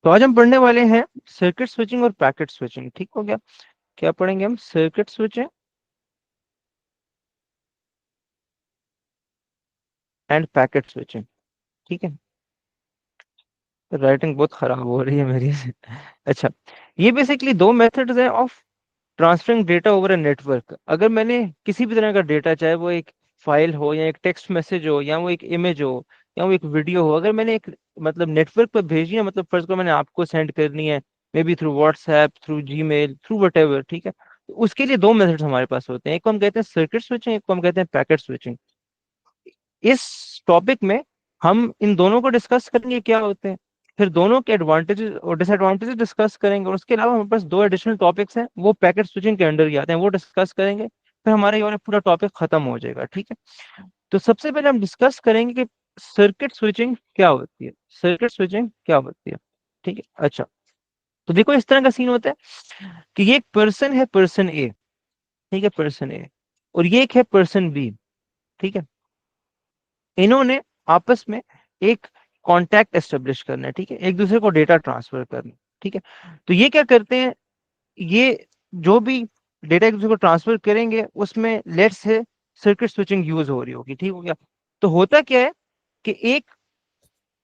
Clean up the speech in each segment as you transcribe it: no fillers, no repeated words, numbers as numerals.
तो आज हम पढ़ने वाले हैं सर्किट स्विचिंग और पैकेट स्विचिंग। ठीक हो गया? क्या पढ़ेंगे हम? Circuit switching end packet switching. ठीक है। राइटिंग बहुत खराब हो रही है मेरी से। अच्छा, ये बेसिकली दो मेथड्स हैं of transferring data over a network. अगर मैंने किसी भी तरह का डेटा, चाहे वो एक फाइल हो या एक टेक्स्ट मैसेज हो या वो एक इमेज हो या वो एक वीडियो हो, अगर मैंने एक मतलब नेटवर्क पर भेजी है, मतलब फर्स्ट को मैंने आपको सेंड करनी है, may be through WhatsApp, through Gmail, through what ever. ठीक है, तो उसके लिए दो मेथड्स हमारे पास होते हैं। एक को हम कहते हैं सर्किट स्विचिंग, एक को हम कहते हैं पैकेट स्विचिंग। इस टॉपिक में हम इन दोनों को डिस्कस करेंगे क्या होते हैं, फिर दोनों के एडवांटेजेस और डिसएडवांटेजेस डिस्कस करेंगे, और उसके अलावा हमारे पास दो एडिशनल टॉपिक्स हैं, वो पैकेट स्विचिंग के अंडर ही आते हैं, वो डिस्कस करेंगे। फिर हमारा ये वाला पूरा टॉपिक खत्म हो जाएगा। ठीक है, तो सबसे पहले हम डिस्कस करेंगे कि सर्किट स्विचिंग क्या होती है। सर्किट स्विचिंग क्या होती है? ठीक है। अच्छा, तो देखो इस तरह का सीन होता है कि ये एक पर्सन है, पर्सन ए। ठीक है, पर्सन ए, और ये एक है पर्सन बी। ठीक है, इन्होंने आपस में एक कांटेक्ट एस्टेब्लिश करना है। ठीक है, एक दूसरे को डेटा ट्रांसफर करना है। ठीक है, तो ये क्या करते हैं, ये जो भी डेटा एक दूसरे को ट्रांसफर करेंगे उसमें let's say circuit switching use हो रही होगी। ठीक हो गया? तो होता क्या है कि एक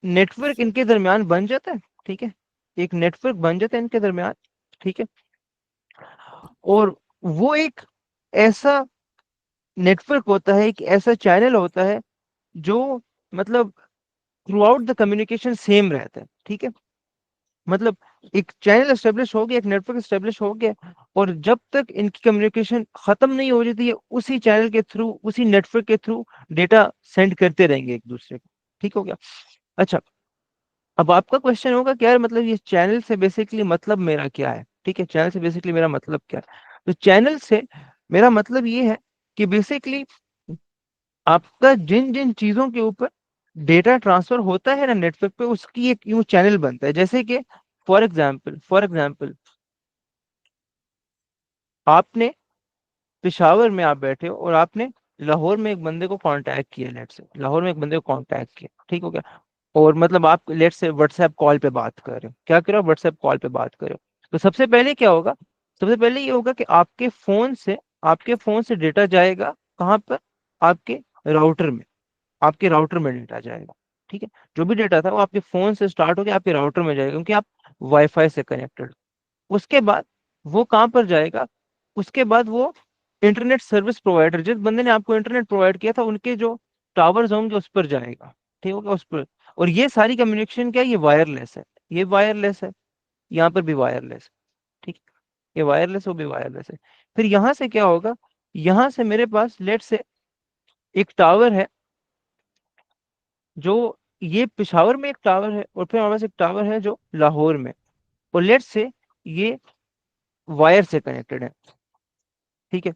नेटवर्क इनके दरमियान बन जाता है। ठीक है, एक नेटवर्क बन जाता है इनके दरमियान। ठीक है, और वो एक ऐसा नेटवर्क होता है, एक ऐसा चैनल होता है जो मतलब through out the communication same रहता है। ठीक है, मतलब एक चैनल एस्टेब्लिश हो गया, एक नेटवर्क एस्टेब्लिश हो गया, और जब तक इनकी कम्युनिकेशन खत्म नहीं हो जाती है, उसी चैनल के थ्रू, उसी नेटवर्क के थ्रू डेटा सेंड करते रहेंगे एक दूसरे को। ठीक हो गया? अच्छा, अब आपका क्वेश्चन होगा कि यार मतलब ये चैनल से बेसिकली मतलब मेरा क्या है? ठीक है, चैनल से बेसिकली मेरा मतलब क्या है? तो चैनल से मेरा मतलब ये है कि बेसिकली आपका जिन जिन चीजों के ऊपर डेटा ट्रांसफर होता है ना नेटवर्क पे, उसकी एक यूं चैनल बनता है। जैसे कि फॉर एग्जाम्पल आपने पिशावर में आप बैठे हो और आपने लाहौर में एक बंदे को कांटेक्ट किया, लेट से लाहौर में एक बंदे को कांटेक्ट किया। ठीक हो गया? और मतलब आप लेट से व्हाट्सएप कॉल पे बात कर रहे हो, क्या करो, व्हाट्सएप कॉल पे बात करो। तो सबसे पहले क्या होगा, सबसे पहले ये होगा कि आपके फोन से डेटा जाएगा कहाँ पर? आपके राउटर में, आपके राउटर में डेटा जाएगा। ठीक है, जो भी डेटा था वो आपके फोन से स्टार्ट होकर आपके राउटर में जाएगा, क्योंकि आप वाईफाई से कनेक्टेड। उसके बाद वो कहाँ पर जाएगा? उसके बाद वो इंटरनेट सर्विस प्रोवाइडर, जिस बंदे ने आपको इंटरनेट प्रोवाइड किया था, उनके जो टावर्स होंगे उस पर जाएगा। ठीक होगा? उस पर। और ये सारी कम्युनिकेशन क्या है? ये वायरलेस है, ये वायरलेस है, यहाँ पर भी वायरलेस। ठीक, ये वायरलेस, वो भी वायरलेस है। फिर यहाँ से क्या होगा, यहाँ से मेरे पास लेट से एक टावर है, जो ये पिशावर में एक टावर है, और फिर हमारे पास एक टावर है जो लाहौर में। और लेट से ये वायर से कनेक्टेड है। ठीक है,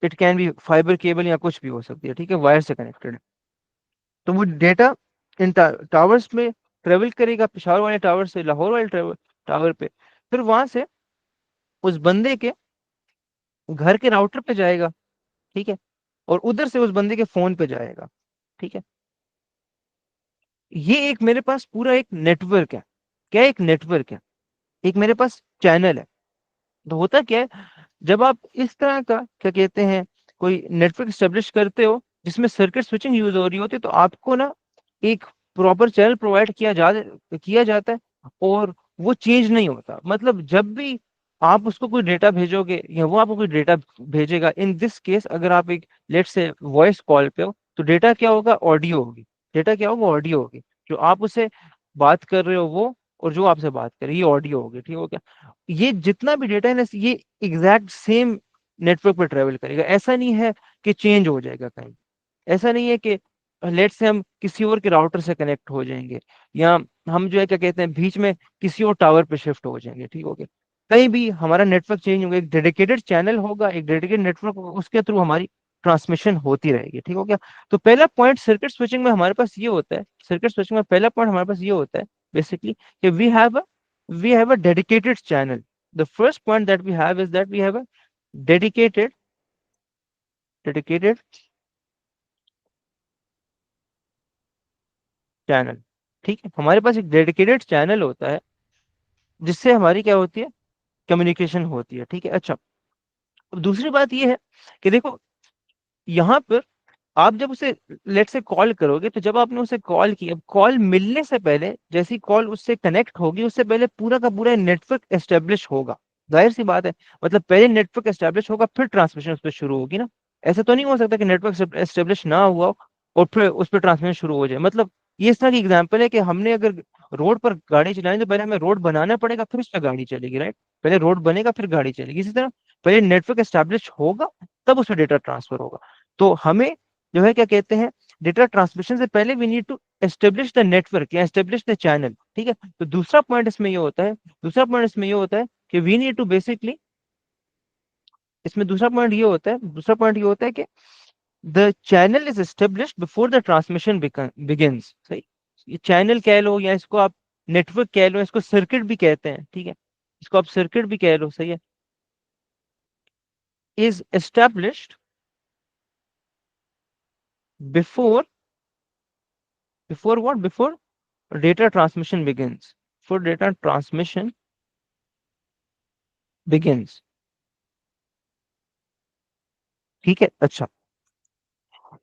it can B fibre cable या कुछ भी हो सकती है। ठीक है, वायर से कनेक्टेड है। तो वो डेटा इन टावर्स में ट्रेवल करेगा, पिशावर वाले टावर से लाहौर वाले टावर पे, फिर वहां से उस बंदे के घर के राउटर पे जाएगा। ठीक है, और उधर से उस बंदे के फोन पे जाएगा। ठीक है, ये एक मेरे पास पूरा एक नेटवर्क है। क्या? एक नेटवर्क है, एक मेरे पास चैनल है। तो होता क्या है, जब आप इस तरह का क्या कहते हैं कोई नेटवर्क स्टेब्लिश करते हो जिसमें सर्किट स्विचिंग यूज हो रही होती है, तो आपको ना एक प्रॉपर चैनल प्रोवाइड किया जाता है, और वो चेंज नहीं होता। मतलब जब भी आप उसको कोई डेटा भेजोगे या वो आपको कोई डेटा भेजेगा, इन दिस केस अगर आप एक लेट से वॉइस कॉल पे हो, तो डेटा क्या होगा? ऑडियो होगी। डेटा क्या होगा? ऑडियो होगी। जो आप उससे बात कर रहे हो वो, और जो आपसे बात कर रही है, ये ऑडियो होगी। ठीक हो गया? ये जितना भी डेटा है ना, ये एग्जैक्ट सेम नेटवर्क पर ट्रेवल करेगा। ऐसा नहीं है कि चेंज हो जाएगा कहीं। ऐसा नहीं है कि लेट से हम किसी और के राउटर से कनेक्ट हो जाएंगे, या हम जो है क्या कहते हैं बीच में किसी और टावर पे शिफ्ट हो जाएंगे। ठीक हो गया? कहीं भी हमारा नेटवर्क चेंज होगा, एक डेडिकेटेड चैनल होगा, एक डेडिकेटेड नेटवर्क होगा, उसके थ्रू हमारी ट्रांसमिशन होती रहेगी। ठीक हो गया? तो पहला पॉइंट सर्किट स्विचिंग में हमारे पास ये होता है, सर्किट स्विचिंग में पहला पॉइंट हमारे पास ये होता है बेसिकली कि we have a dedicated channel. The first point that we have is that we have a dedicated dedicated channel. ठीक है, हमारे पास एक डेडिकेटेड चैनल होता है जिससे हमारी क्या होती है, कम्युनिकेशन होती है। ठीक है। अच्छा, अब दूसरी बात ये है कि देखो यहाँ पर आप जब उसे लेट से कॉल करोगे, तो जब आपने उसे कॉल किया, कॉल मिलने से पहले, जैसी कॉल उससे कनेक्ट होगी, उससे पहले पूरा का पूरा नेटवर्क एस्टेब्लिश होगा। जाहिर सी बात है, मतलब पहले नेटवर्क एस्टेब्लिश होगा फिर ट्रांसमिशन उस पर शुरू होगी ना। ऐसा तो नहीं हो सकता कि नेटवर्क एस्टेब्लिश ना हुआ हो और फिर उस पर ट्रांसमिशन शुरू हो जाए। मतलब ये इस तरह की एग्जाम्पल है कि हमने अगर रोड पर गाड़ी चलानी, तो पहले हमें रोड बनाना पड़ेगा, फिर उस पर गाड़ी चलेगी, राइट। पहले रोड बनेगा फिर गाड़ी चलेगी। इसी तरह पहले नेटवर्क एस्टेब्लिश होगा, तब उस पर डेटा ट्रांसफर होगा। तो हमें जो है क्या कहते हैं, डेटा ट्रांसमिशन से पहले we need to establish the network या एस्टेब्लिश द चैनल। ठीक है। तो दूसरा पॉइंट इसमें ये होता है, दूसरा पॉइंट इसमें ये होता है कि वी नीड टू बेसिकली, इसमें दूसरा पॉइंट ये होता है, दूसरा पॉइंट ये होता है कि the channel is established before the transmission begins. सही। ये चैनल कह लो या इसको आप नेटवर्क कह लो, इसको सर्किट भी कहते हैं। ठीक है, इसको आप सर्किट भी कह लो। सही है। Is established before, before what, before data transmission begins, for data transmission begins। ठीक है। अच्छा,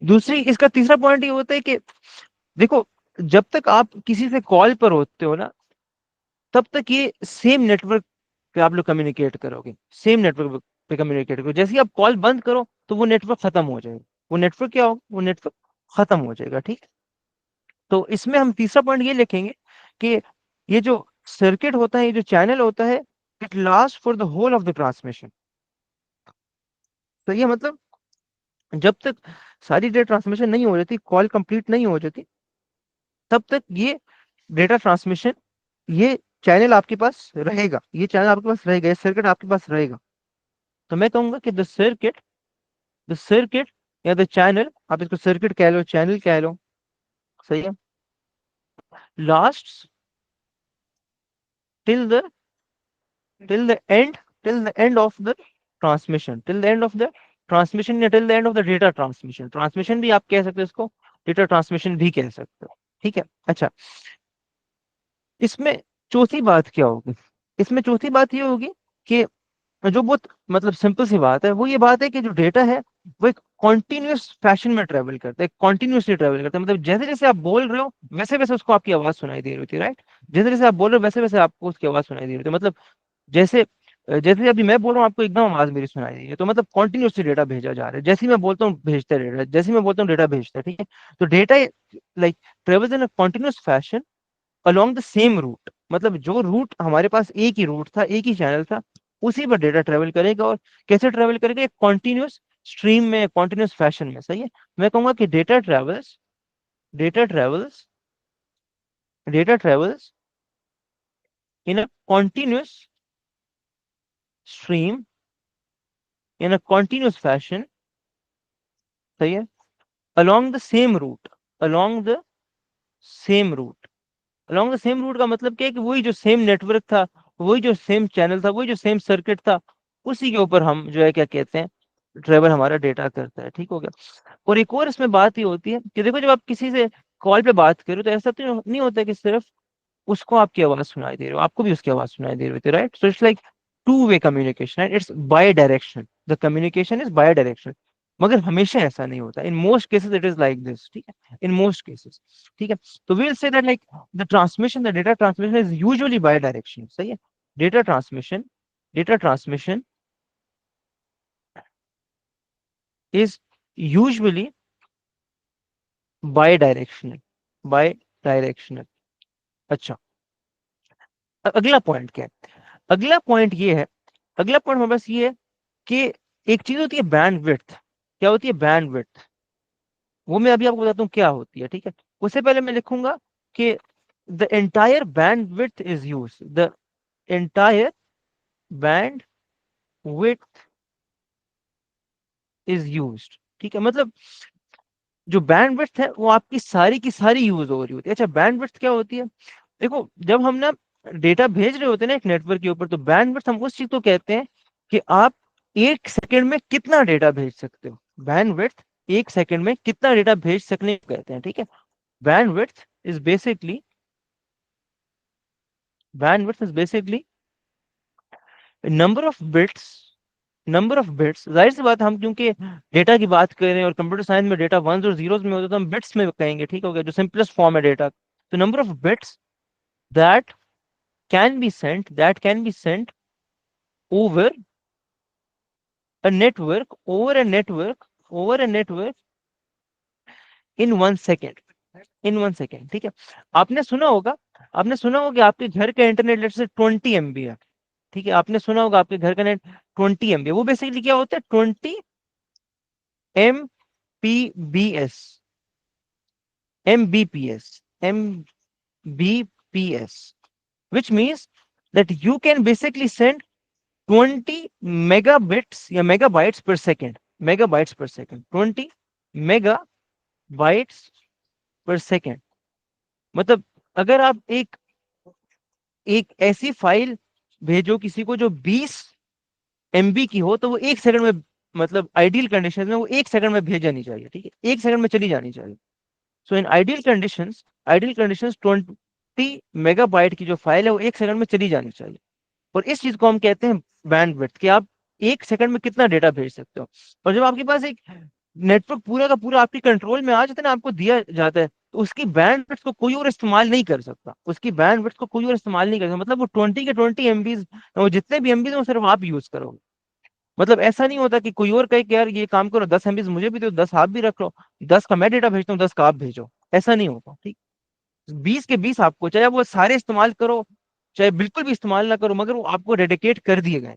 दूसरी, इसका तीसरा पॉइंट ये होता है कि देखो, जब तक आप किसी से कॉल पर होते हो ना, तब तक ये सेम नेटवर्क पे आप लोग कम्युनिकेट करोगे, सेम नेटवर्क पे कम्युनिकेट करोगे। जैसे ही आप कॉल बंद करो, तो वो नेटवर्क खत्म हो जाएगा। वो नेटवर्क क्या होगा, वो नेटवर्क खत्म हो जाएगा। ठीक है। तो इसमें हम तीसरा पॉइंट ये लिखेंगे कि ये जो सर्किट होता है, ये जो चैनल होता है, it last for the whole of the transmission. तो ये मतलब जब तक सारी डेटा ट्रांसमिशन नहीं हो जाती, कॉल कंप्लीट नहीं हो जाती, तब तक ये डेटा ट्रांसमिशन, ये चैनल आपके पास रहेगा, ये चैनल आपके पास रहेगा, ये सर्किट आपके पास रहेगा। तो मैं कहूंगा कि द सर्किट या द चैनल, आप इसको सर्किट कह लो, चैनल कह लो, सही है, last till the, till the end, till the end of the transmission, till the end of the transmission, या till the end of the data transmission. Transmission भी आप कह सकते हो इसको, डेटा ट्रांसमिशन भी कह सकते हो। ठीक है। अच्छा, इसमें चौथी बात क्या होगी, इसमें चौथी बात ये होगी कि जो बहुत मतलब सिंपल सी बात है, वो ये बात है कि जो डेटा है वो एक कॉन्टिन्यूस फैशन में ट्रेवल करता है, कॉन्टिन्यूसली ट्रेवल करता है। मतलब जैसे जैसे आप बोल रहे हो, वैसे वैसे उसको आपकी आवाज सुनाई दे रही होती है, राइट। जैसे जैसे आप बोल रहे हो, वैसे वैसे आपको उसकी आवाज सुनाई दे रही होती है। मतलब जैसे जैसे अभी मैं बोल रहा हूँ, आपको एकदम आवाज मेरी सुनाई दे रही है, तो मतलब कॉन्टिन्यूसली डेटा भेजा जा रहा है। जैसे ही मैं बोलता हूँ भेजता है डेटा, जैसे ही मैं बोलता हूँ डेटा भेजता है। ठीक है। तो data like travels in a continuous fashion along the same route. मतलब जो रूट हमारे पास, एक ही रूट था, एक ही चैनल था, उसी पर डेटा ट्रेवल करेगा। और कैसे ट्रेवल करेगा, एक कॉन्टिन्यूस स्ट्रीम में, कॉन्टिन्यूस फैशन में। सही है। मैं कहूंगा कि data travels data travels in a continuous stream, in a continuous fashion. सही है। Along the same route, along the same route, along the same route का मतलब क्या है कि वही जो सेम नेटवर्क था, वही जो सेम चैनल था, वही जो सेम सर्किट था, उसी के ऊपर हम जो है क्या कहते हैं, ट्रेवल हमारा डेटा करता है। ठीक हो गया। और एक और इसमें बात ये होती है कि देखो, जब आप किसी से कॉल पे बात करो, तो ऐसा तो नहीं होता कि सिर्फ उसको आपकी आवाज सुनाई दे रही हो, आपको भी उसकी आवाज सुनाई दे रही होती है, right. So it's like two way communication, right. It's bi direction, the communication is bi direction. मगर हमेशा ऐसा नहीं होता, in most cases it is like this. ठीक है, इन मोस्ट केसेस। ठीक है। तो we will say that like the transmission, the data transmission is usually bi direction. सही है। Data transmission, data transmission is usually bi directional, bi directional. अच्छा, अगला point क्या है, अगला पॉइंट ये है, अगला पॉइंट हमारे पास ये है कि एक चीज होती है बैंड विड्थ। क्या होती है, बैंड विड्थ। वो मैं अभी आपको बताता हूँ क्या होती है। ठीक है। उससे पहले मैं लिखूंगा कि the entire band width is use, the entire band width is used. ठीक है। मतलब जो बैंड विड्थ है, वो आपकी सारी की सारी यूज हो रही होती है। अच्छा, बैंड विड्थ क्या होती है, देखो जब हम ना डेटा भेज रहे होते हैं ना एक नेटवर्क के ऊपर, तो बैंडविड्थ हम उस चीज को कहते हैं कि आप एक सेकंड में कितना डेटा भेज सकते हो। बैंडविड्थ एक सेकंड में कितना डेटा भेज सकने को कहते हैं। ठीक है। Bandwidth is basically, bandwidth is basically number of bits, number of bits, जाहिर सी बात है, हम क्योंकि डेटा की बात कर रहे हैं और कंप्यूटर साइंस में डेटा वंस और जीरोस में होता है तो हम बिट्स में कहेंगे, ठीक हो गया, जो सिंपलेस्ट फॉर्म है डेटा। तो number of bits that can be sent over a network in 1 second, in 1 second, ठीक है। आपने सुना होगा, आपने सुना होगा कि आपके घर का इंटरनेट लेट से 20 MB है, ठीक है, आपने सुना होगा आपके घर का नेट 20 MB, वो बेसिकली क्या होता है, 20 Mbps, Mbps, which means that you can basically send 20 megabits या megabytes per second, megabytes per second, 20 megabytes per second। मतलब अगर आप एक एक ऐसी फाइल भेजो किसी को जो 20 MB की हो, तो वो 1 सेकंड में, मतलब आइडियल कंडीशन में वो 1 सेकंड में भेज जानी चाहिए, ठीक है, 1 सेकंड में चली जानी चाहिए। सो इन आइडियल कंडीशंस 20 मेगाबाइट की जो फाइल है वो 1 सेकंड में चली जानी चाहिए। और इस चीज को हम कहते हैं बैंडविड्थ, कि आप 1 सेकंड में कितना डेटा भेज सकते हो। और जब आपके पास एक नेटवर्क पूरा का पूरा आपके कंट्रोल में आ जाता है ना, आपको दिया जाता है, तो उसकी बैंडविड्थ को कोई और इस्तेमाल नहीं कर सकता, उसकी बैंडविड्थ को कोई और इस्तेमाल नहीं कर सकता। मतलब वो 20 के 20 MBs, वो जितने भी MBs वो सिर्फ आप यूज करोगे। मतलब ऐसा नहीं होता कि कोई और कहे कि यार ये काम करो, 10 MBs मुझे भी दो, 10 आप भी रख लो, 10 का मैं डेटा भेजता हूँ, 10 का आप भेजो, ऐसा नहीं होता, ठीक। 20 के 20 आपको, चाहे आप वो सारे इस्तेमाल करो, चाहे बिल्कुल भी इस्तेमाल ना करो, मगर वो आपको डेडिकेट कर दिए गए।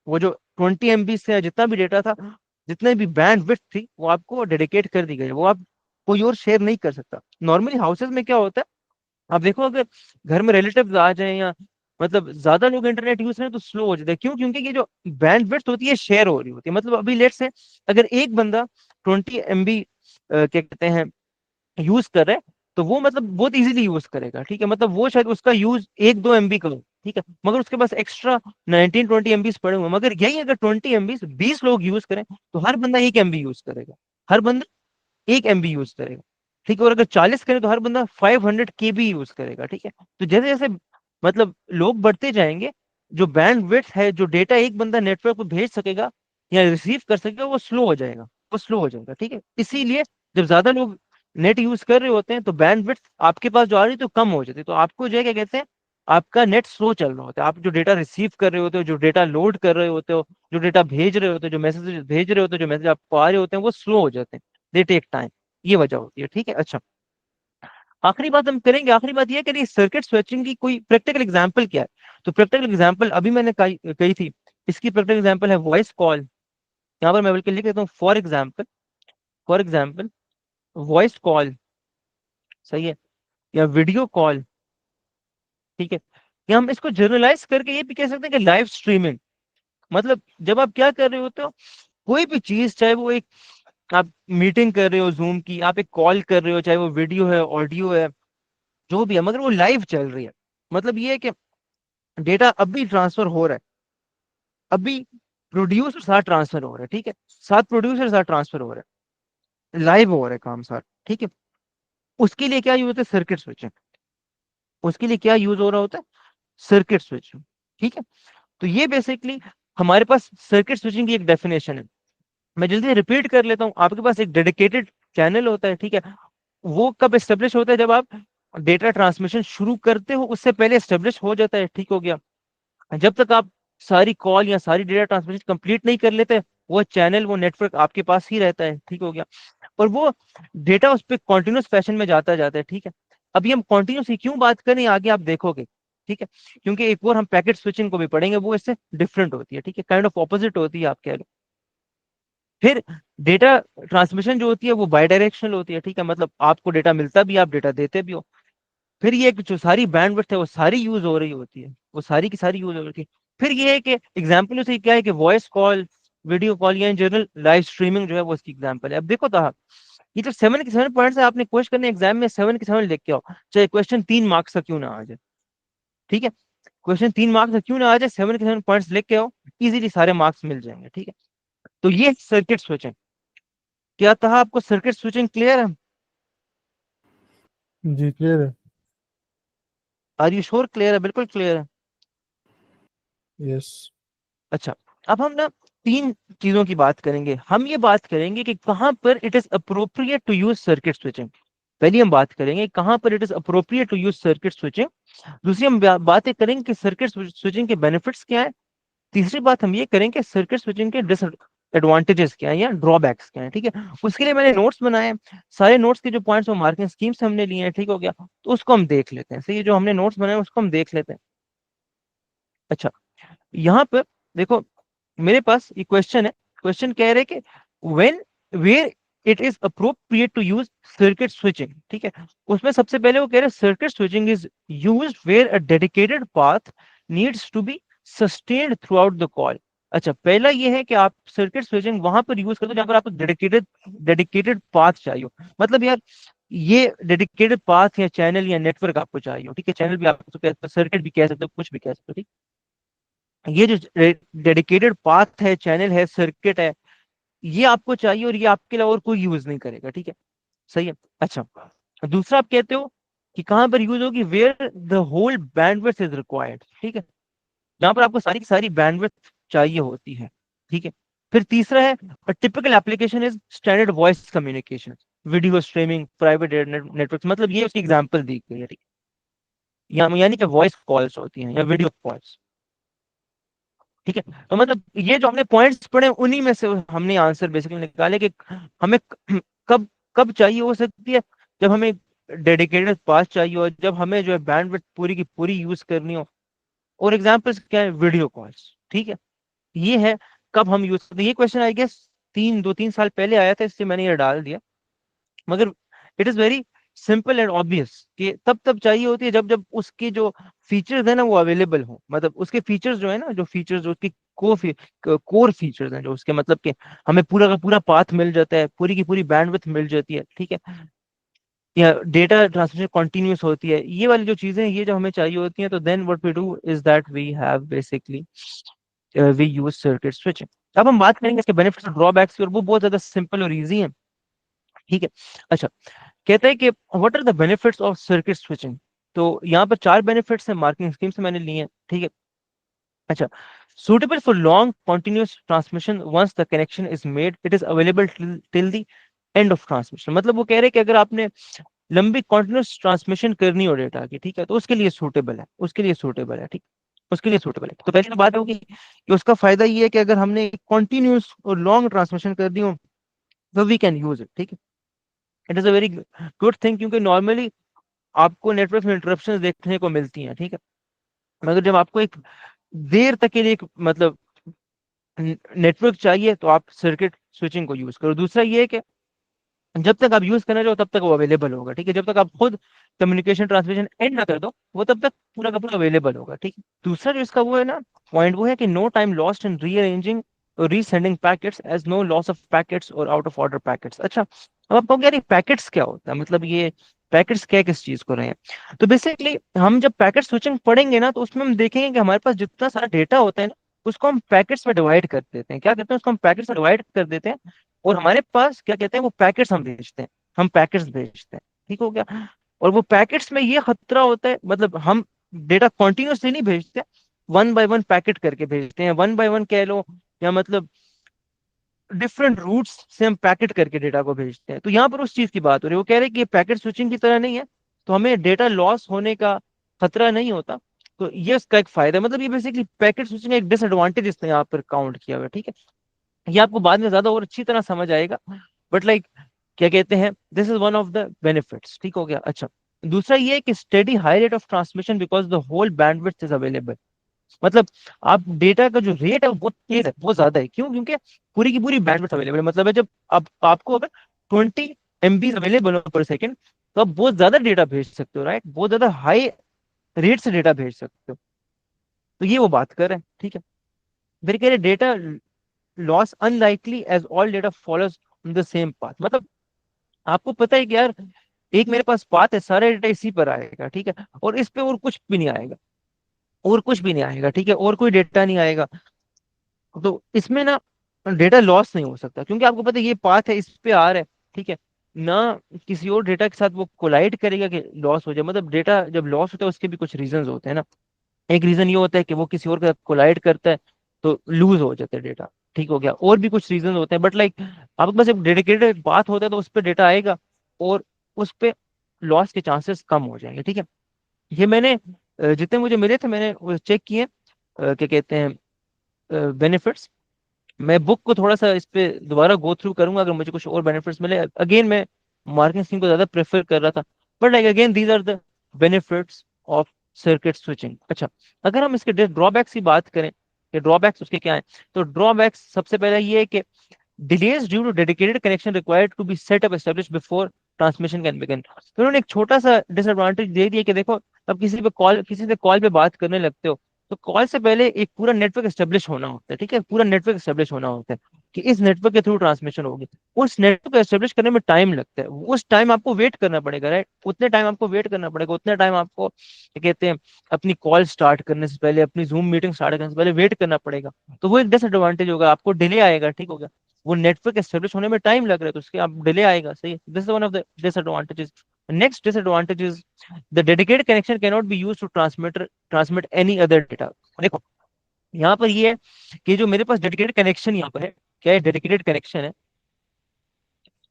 वो जो 20 MB से जितना भी डेटा था, जितने भी बैंड विड्थ थी, वो आपको डेडिकेट कर दी गई, वो आप कोई और शेयर नहीं कर सकता। नॉर्मली हाउसेज में क्या होता है, आप देखो अगर घर में रिलेटिव्स आ जाए या मतलब ज्यादा लोग इंटरनेट यूज करें तो स्लो हो जाता है, क्यों? क्योंकि ये जो बैंडविड्थ होती है शेयर हो रही होती है। मतलब अभी लेट्स से अगर एक बंदा 20 MB क्या कहते हैं यूज कर रहा है, तो वो मतलब बहुत इजीली यूज करेगा, ठीक है, मतलब वो शायद उसका यूज 1-2 MB करो, ठीक है, मगर उसके पास एक्स्ट्रा 19-20 MB पड़े हुए हैं। मगर यही अगर 20 MB 20 लोग यूज करें, तो हर बंदा 1 MB यूज करेगा, हर बंदा 1 MB यूज करेगा, ठीक है। और अगर 40 करें तो हर बंदा 500 KB यूज करेगा, ठीक है। तो जैसे जैसे मतलब लोग बढ़ते जाएंगे, जो बैंड विड्थ है, जो डेटा एक बंदा नेटवर्क पे भेज सकेगा या रिसीव कर सकेगा, वो स्लो हो जाएगा, वो स्लो हो जाएगा, ठीक है। इसीलिए जब ज्यादा लोग नेट यूज कर रहे होते हैं तो बैंड विड्थ आपके पास जो आ रही है तो कम हो जाती है, तो आपको जो है क्या कहते हैं, आपका नेट स्लो चल रहा होता है। आप जो डेटा रिसीव कर रहे होते हो, जो डेटा लोड कर रहे होते हो, जो डेटा भेज रहे होते हो, जो मैसेज भेज रहे होते हो, जो मैसेज आपको आ रहे होते हैं, वो स्लो हो जाते हैं, दे टेक टाइम। ये वजह होती है, ठीक है। अच्छा, आखिरी बात हम करेंगे, आखिरी बात ये करिए, सर्किट स्विचिंग की कोई प्रैक्टिकल एग्जांपल क्या है। तो प्रैक्टिकल एग्जांपल अभी मैंने कही थी, इसकी प्रैक्टिकल एग्जांपल है वॉइस कॉल। यहाँ पर मैं बल्कि लिख देता हूँ फॉर एग्जाम्पल वॉइस कॉल, सही है, या वीडियो कॉल, ठीक है। या हम इसको जनरलाइज करके ये भी कह सकते हैं कि लाइव स्ट्रीमिंग। मतलब जब आप क्या कर रहे होते हो, कोई भी चीज, चाहे वो एक आप मीटिंग कर रहे हो जूम की, आप एक कॉल कर रहे हो, चाहे वो वीडियो है, ऑडियो है, जो भी है, मगर वो लाइव चल रही है। मतलब ये है कि डेटा अभी ट्रांसफर हो रहा है, अभी प्रोड्यूसर साथ ट्रांसफर हो रहा है, ठीक है, साथ प्रोड्यूसर साथ ट्रांसफर हो रहा है, लाइव हो रहा है काम साथ, ठीक है। उसके लिए क्या यूज होता है, सर्किट स्विचिंग। उसके लिए क्या यूज हो रहा होता है, सर्किट स्विचिंग, ठीक है। तो ये बेसिकली हमारे पास सर्किट स्विचिंग की एक डेफिनेशन है। मैं जल्दी रिपीट कर लेता हूँ, आपके पास एक डेडिकेटेड चैनल होता है, ठीक है। वो कब एस्टेब्लिश होता है, जब आप डेटा ट्रांसमिशन शुरू करते हो उससे पहले एस्टेब्लिश हो जाता है, ठीक हो गया। जब तक आप सारी कॉल या सारी डेटा ट्रांसमिशन कंप्लीट नहीं कर लेते, वो चैनल, वो नेटवर्क आपके पास ही रहता है, ठीक हो गया। और वो डेटा उस पर कॉन्टिन्यूस फैशन में जाता जाता है, ठीक है। अभी हम कॉन्टिन्यूस की क्यों बात करें, आगे आप देखोगे, ठीक है, क्योंकि एक और हम पैकेट स्विचिंग को भी पढ़ेंगे, वो इससे डिफरेंट होती है, ठीक है, काइंड ऑफ ऑपोजिट होती है, आप कह लो। फिर डेटा ट्रांसमिशन जो होती है वो बाई डायरेक्शनल होती है, ठीक है, मतलब आपको डेटा मिलता भी है, आप डेटा देते भी हो। फिर ये जो सारी बैंडविड्थ है वो सारी यूज हो रही होती है, वो सारी की सारी यूज हो रही है। फिर ये है कि एग्जाम्पल उसे क्या है कि वॉइस कॉल, वीडियो कॉल या इन जनरल लाइव स्ट्रीमिंग जो है वो उसकी एग्जाम्पल है। अब देखो तो ये जो 7 के 7 पॉइंट्स है, आपने क्वेश्चन करने एग्जाम में 7 के 7 लिख के आओ, चाहे क्वेश्चन 3 मार्क्स का क्यों ना आ जाए, ठीक है। क्वेश्चन 3 मार्क्स का क्यों ना आ जाए, 7 के 7 पॉइंट्स लिख के आओ, इजीली सारे मार्क्स मिल जाएंगे, ठीक है। तो ये सर्किट स्विचिंग, क्या था आपको सर्किट स्विचिंग क्लियर है? जी क्लियर है। आर यू श्योर क्लियर है? बिल्कुल क्लियर है। यस। अच्छा, अब हम ना तीन चीजों की बात करेंगे। हम ये बात करेंगे कि कहाँ पर it is appropriate to use circuit switching. पहली हम बात करेंगे कहाँ पर it is appropriate to use circuit switching. दूसरी हम बातें करेंगे कि सर्किट स्विचिंग के बेनिफिट्स क्या है। तीसरी बात हम ये करेंगे सर्किट स्विचिंग के डिसएडवांटेजेस क्या है या ड्रॉबैक्स क्या है। ठीक है, उसके लिए मैंने नोट्स बनाए हैं। सारे नोट्स के जो पॉइंट्स वो मार्किंग स्कीम से हमने लिए हैं। ठीक हो गया, तो उसको हम देख लेते हैं। सही है, जो हमने नोट्स बनाए हैं, उसको हम देख लेते हैं। अच्छा, यहाँ पर देखो, मेरे पास ये क्वेश्चन है। क्वेश्चन कह रहे कि when where it is appropriate to use circuit switching. ठीक है, उसमें सबसे पहले वो कह रहे हैं circuit switching is used where a dedicated path needs to be sustained throughout the call. अच्छा, पहला ये है कि आप सर्किट स्विचिंग वहां पर यूज करते हो जहां पर आपको डेडिकेटेड डेडिकेटेड पाथ चाहिए हो। मतलब यार, ये डेडिकेटेड पाथ या चैनल या नेटवर्क आपको चाहिए हो। ठीक है, चैनल भी आप सर्किट भी कह सकते हो, कुछ भी कह सकते हो। ठीक, ये जो डेडिकेटेड पाथ है, चैनल है, सर्किट है, ये आपको चाहिए और ये आपके अलावा और कोई यूज नहीं करेगा। ठीक है, सही है। अच्छा, दूसरा आप कहते हो कि कहां पर यूज होगी, where the whole bandwidth is required. ठीक है, जहां पर आपको सारी की सारी बैंडविड्थ चाहिए होती है। ठीक है, फिर तीसरा है typical application is standard voice communication, video streaming, private network. मतलब ये उसकी एग्जांपल दी गई है। ठीक है, यानी कि वॉइस कॉल्स होती हैं या वीडियो कॉल्स। ठीक है, तो मतलब ये जो हमने पॉइंट्स पढ़े उन्हीं में से हमने आंसर बेसिकली निकाले कि हमें कब कब चाहिए हो सकती है, जब हमें डेडिकेटेड पास चाहिए हो, जब हमें जो है बैंडविड्थ पूरी की पूरी यूज करनी हो। और एग्जांपल्स क्या है, वीडियो कॉल्स। ठीक है, ये है कब हम यूज करते हैं। ये क्वेश्चन आई गेस 3 2 3 साल पहले आया था, इससे मैंने ये डाल दिया। मगर it is very simple and obvious कि तब तब चाहिए होती है जब जब उसके जो फीचर्स है ना वो अवेलेबल हो। मतलब उसके फीचर्स जो है ना, जो फीचर्स जो उसकी कोर फीचर्स हैं, जो उसके मतलब कि हमें पूरा का पूरा पाथ मिल जाता है, पूरी की पूरी बैंडविड्थ मिल जाती है। ठीक है, या डेटा ट्रांसमिशन कॉन्टिन्यूस होती है, ये वाली जो चीजें हैं, ये जो हमें चाहिए होती हैं, तो then what we do is that we have basically we use circuit switching. अब हम बात करेंगे इसके बेनिफिट्स और ड्रॉबैक्स की, और वो बहुत ज्यादा सिंपल और ईजी है। ठीक है, अच्छा, कहते हैं कि what are the benefits of circuit switching. तो यहाँ पर चार बेनिफिट्स हैं, मार्किंग स्कीम से मैंने लिए हैं। ठीक है, अच्छा, suitable for long continuous transmission once the connection is made it is available till the end of transmission। मतलब वो कह रहे हैं कि अगर आपने लंबी कॉन्टिन्यूस ट्रांसमिशन करनी हो डेटा की, ठीक है, तो उसके लिए सूटेबल है, उसके लिए सूटेबल है। ठीक, उसके लिए सूटेबल है। तो पहली तो बात होगी कि उसका फायदा ये है कि अगर हमने कॉन्टिन्यूस और लॉन्ग ट्रांसमिशन कर दी हो तो वी कैन यूज इट। ठीक है, it is a very good thing, क्योंकि नॉर्मली आपको नेटवर्क में इंटरप्शन देखने को मिलती हैं। ठीक है, मगर जब आपको एक देर तक के लिए एक मतलब नेटवर्क चाहिए तो आप सर्किट स्विचिंग को यूज करो। दूसरा ये है कि जब तक आप यूज करना चाहो तब तक वो अवेलेबल होगा। ठीक है, जब तक आप खुद कम्युनिकेशन ट्रांसमिशन एंड ना कर दो वो तब तक पूरा का पूरा अवेलेबल होगा। ठीक है, दूसरा जो इसका वो है ना पॉइंट, वो है कि no time lost in rearranging और resending packets as no loss of packets और आउट ऑफ ऑर्डर पैकेट्स। अच्छा, अब आप कहोगे यार पैकेट्स क्या होता है, मतलब ये पैकेट्स क्या किस चीज को रहे हैं। तो बेसिकली हम जब पैकेट स्विचिंग पढ़ेंगे ना, तो उसमें हम देखेंगे कि हमारे पास जितना सारा डेटा होता है ना, उसको हम पैकेट्स में डिवाइड कर देते हैं। क्या करते हैं, उसको हम पैकेट्स में डिवाइड कर देते हैं, और हमारे पास क्या कहते हैं वो पैकेट्स हम भेजते हैं, हम पैकेट्स भेजते हैं। ठीक हो गया, और वो पैकेट्स में ये खतरा होता है, मतलब हम डेटा कॉन्टिन्यूसली नहीं भेजते, वन बाय वन पैकेट करके भेजते हैं, वन बाय वन कह लो, या मतलब डिफरेंट रूट्स से हम पैकेट करके डेटा को भेजते हैं। तो यहाँ पर उस चीज की बात हो रही है, वो कह रहे हैं कि ये पैकेट स्विचिंग की तरह नहीं है, तो हमें डेटा लॉस होने का खतरा नहीं होता। तो ये इसका एक फायदा है। मतलब ये बेसिकली पैकेट स्विचिंग का एक डिसएडवांटेज इसने यहाँ पर काउंट किया हुआ है। ठीक है, ये आपको बाद में ज्यादा और अच्छी तरह समझ आएगा, बट लाइक क्या कहते हैं, this is one of the benefits. ठीक हो गया, अच्छा, दूसरा ये है कि steady high rate of transmission because the whole bandwidth is available. मतलब आप डेटा का जो रेट है वो बहुत तेज है, बहुत ज्यादा है। क्यों, क्योंकि पूरी की पूरी बैंडविड्थ अवेलेबल है। मतलब है जब आप आपको अगर 20 MB अवेलेबल हो पर सेकंड, तो आप बहुत ज्यादा डेटा भेज सकते हो, राइट, बहुत ज्यादा हाई रेट से डेटा भेज सकते हो। तो ये वो बात कर रहे हैं। ठीक है, फिर कह रहे data loss unlikely as all data follows the same path. मतलब आपको पता है कि यार एक मेरे पास पाथ है, सारा डेटा इसी पर आएगा। ठीक है, और इस पे और कुछ भी नहीं आएगा, और कुछ भी नहीं आएगा। ठीक है, और कोई डेटा नहीं आएगा। तो इसमें ना डेटा लॉस नहीं हो सकता, क्योंकि आपको पता है ये पाथ है, इस पे आ रहा है। ठीक है ना, किसी और डेटा के साथ वो कोलाइड करेगा कि लॉस हो जाए। मतलब डेटा जब लॉस होता है उसके भी कुछ रीजंस होते हैं ना। एक रीजन ये होता है कि वो किसी और के साथ कोलाइड करता है, तो लूज हो जाता है डेटा। ठीक हो गया, और भी कुछ रीजन होते हैं, बट लाइक आपके पास एक डेडिकेटेड पाथ होता है तो उस पर डेटा आएगा और उस पे लॉस के चांसेस कम हो जाएंगे। ठीक है, ये मैंने जितने मुझे मिले थे मैंने चेक किए, क्या कहते हैं, बेनिफिट्स। मैं बुक को थोड़ा सा इस पे दोबारा गो थ्रू करूंगा, अगर मुझे कुछ और बेनिफिट्स मिले। अगेन मैं मार्केटिंग स्कीम को ज्यादा प्रेफर कर रहा था, but like again these are the benefits of circuit switching. अच्छा, अगर हम इसके ड्रॉबैक्स की बात करें कि ड्रॉबैक्स उसके क्या है, तो ड्रॉबैक्स सबसे पहले ये है कि delays due to dedicated connection required to be set up established before transmission can begin। तो उन्होंने एक छोटा सा डिसएडवांटेज दे दिया कि देखो, अब किसी से कॉल पे बात करने लगते हो तो कॉल से पहले एक पूरा नेटवर्क एस्टेब्लिश होना होता है। ठीक है, पूरा नेटवर्क एस्टेब्लिश होना होता है कि इस नेटवर्क के थ्रू ट्रांसमिशन होगी। उस नेटवर्क को एस्टेब्लिश करने में टाइम लगता है, उस टाइम आपको वेट करना पड़ेगा, राइट? उतने टाइम आपको वेट करना पड़ेगा, उतने टाइम आपको क्या कहते हैं, अपनी कॉल स्टार्ट करने से पहले, अपनी जूम मीटिंग स्टार्ट करने से पहले वेट करना पड़ेगा। तो वो एक डिसएडवांटेज होगा, आपको डिले आएगा। ठीक होगा, वो नेटवर्क एस्टेब्लिश होने में टाइम लग रहा है तो उसके आप डिले आएगा। सही है, this is one of the disadvantages. Next disadvantage is the dedicated connection can not be used to transmit any other data. देखो, यहाँ पर ये है कि जो मेरे पास डेडिकेटेड कनेक्शन यहाँ पर है, क्या है, डेडिकेटेड कनेक्शन है,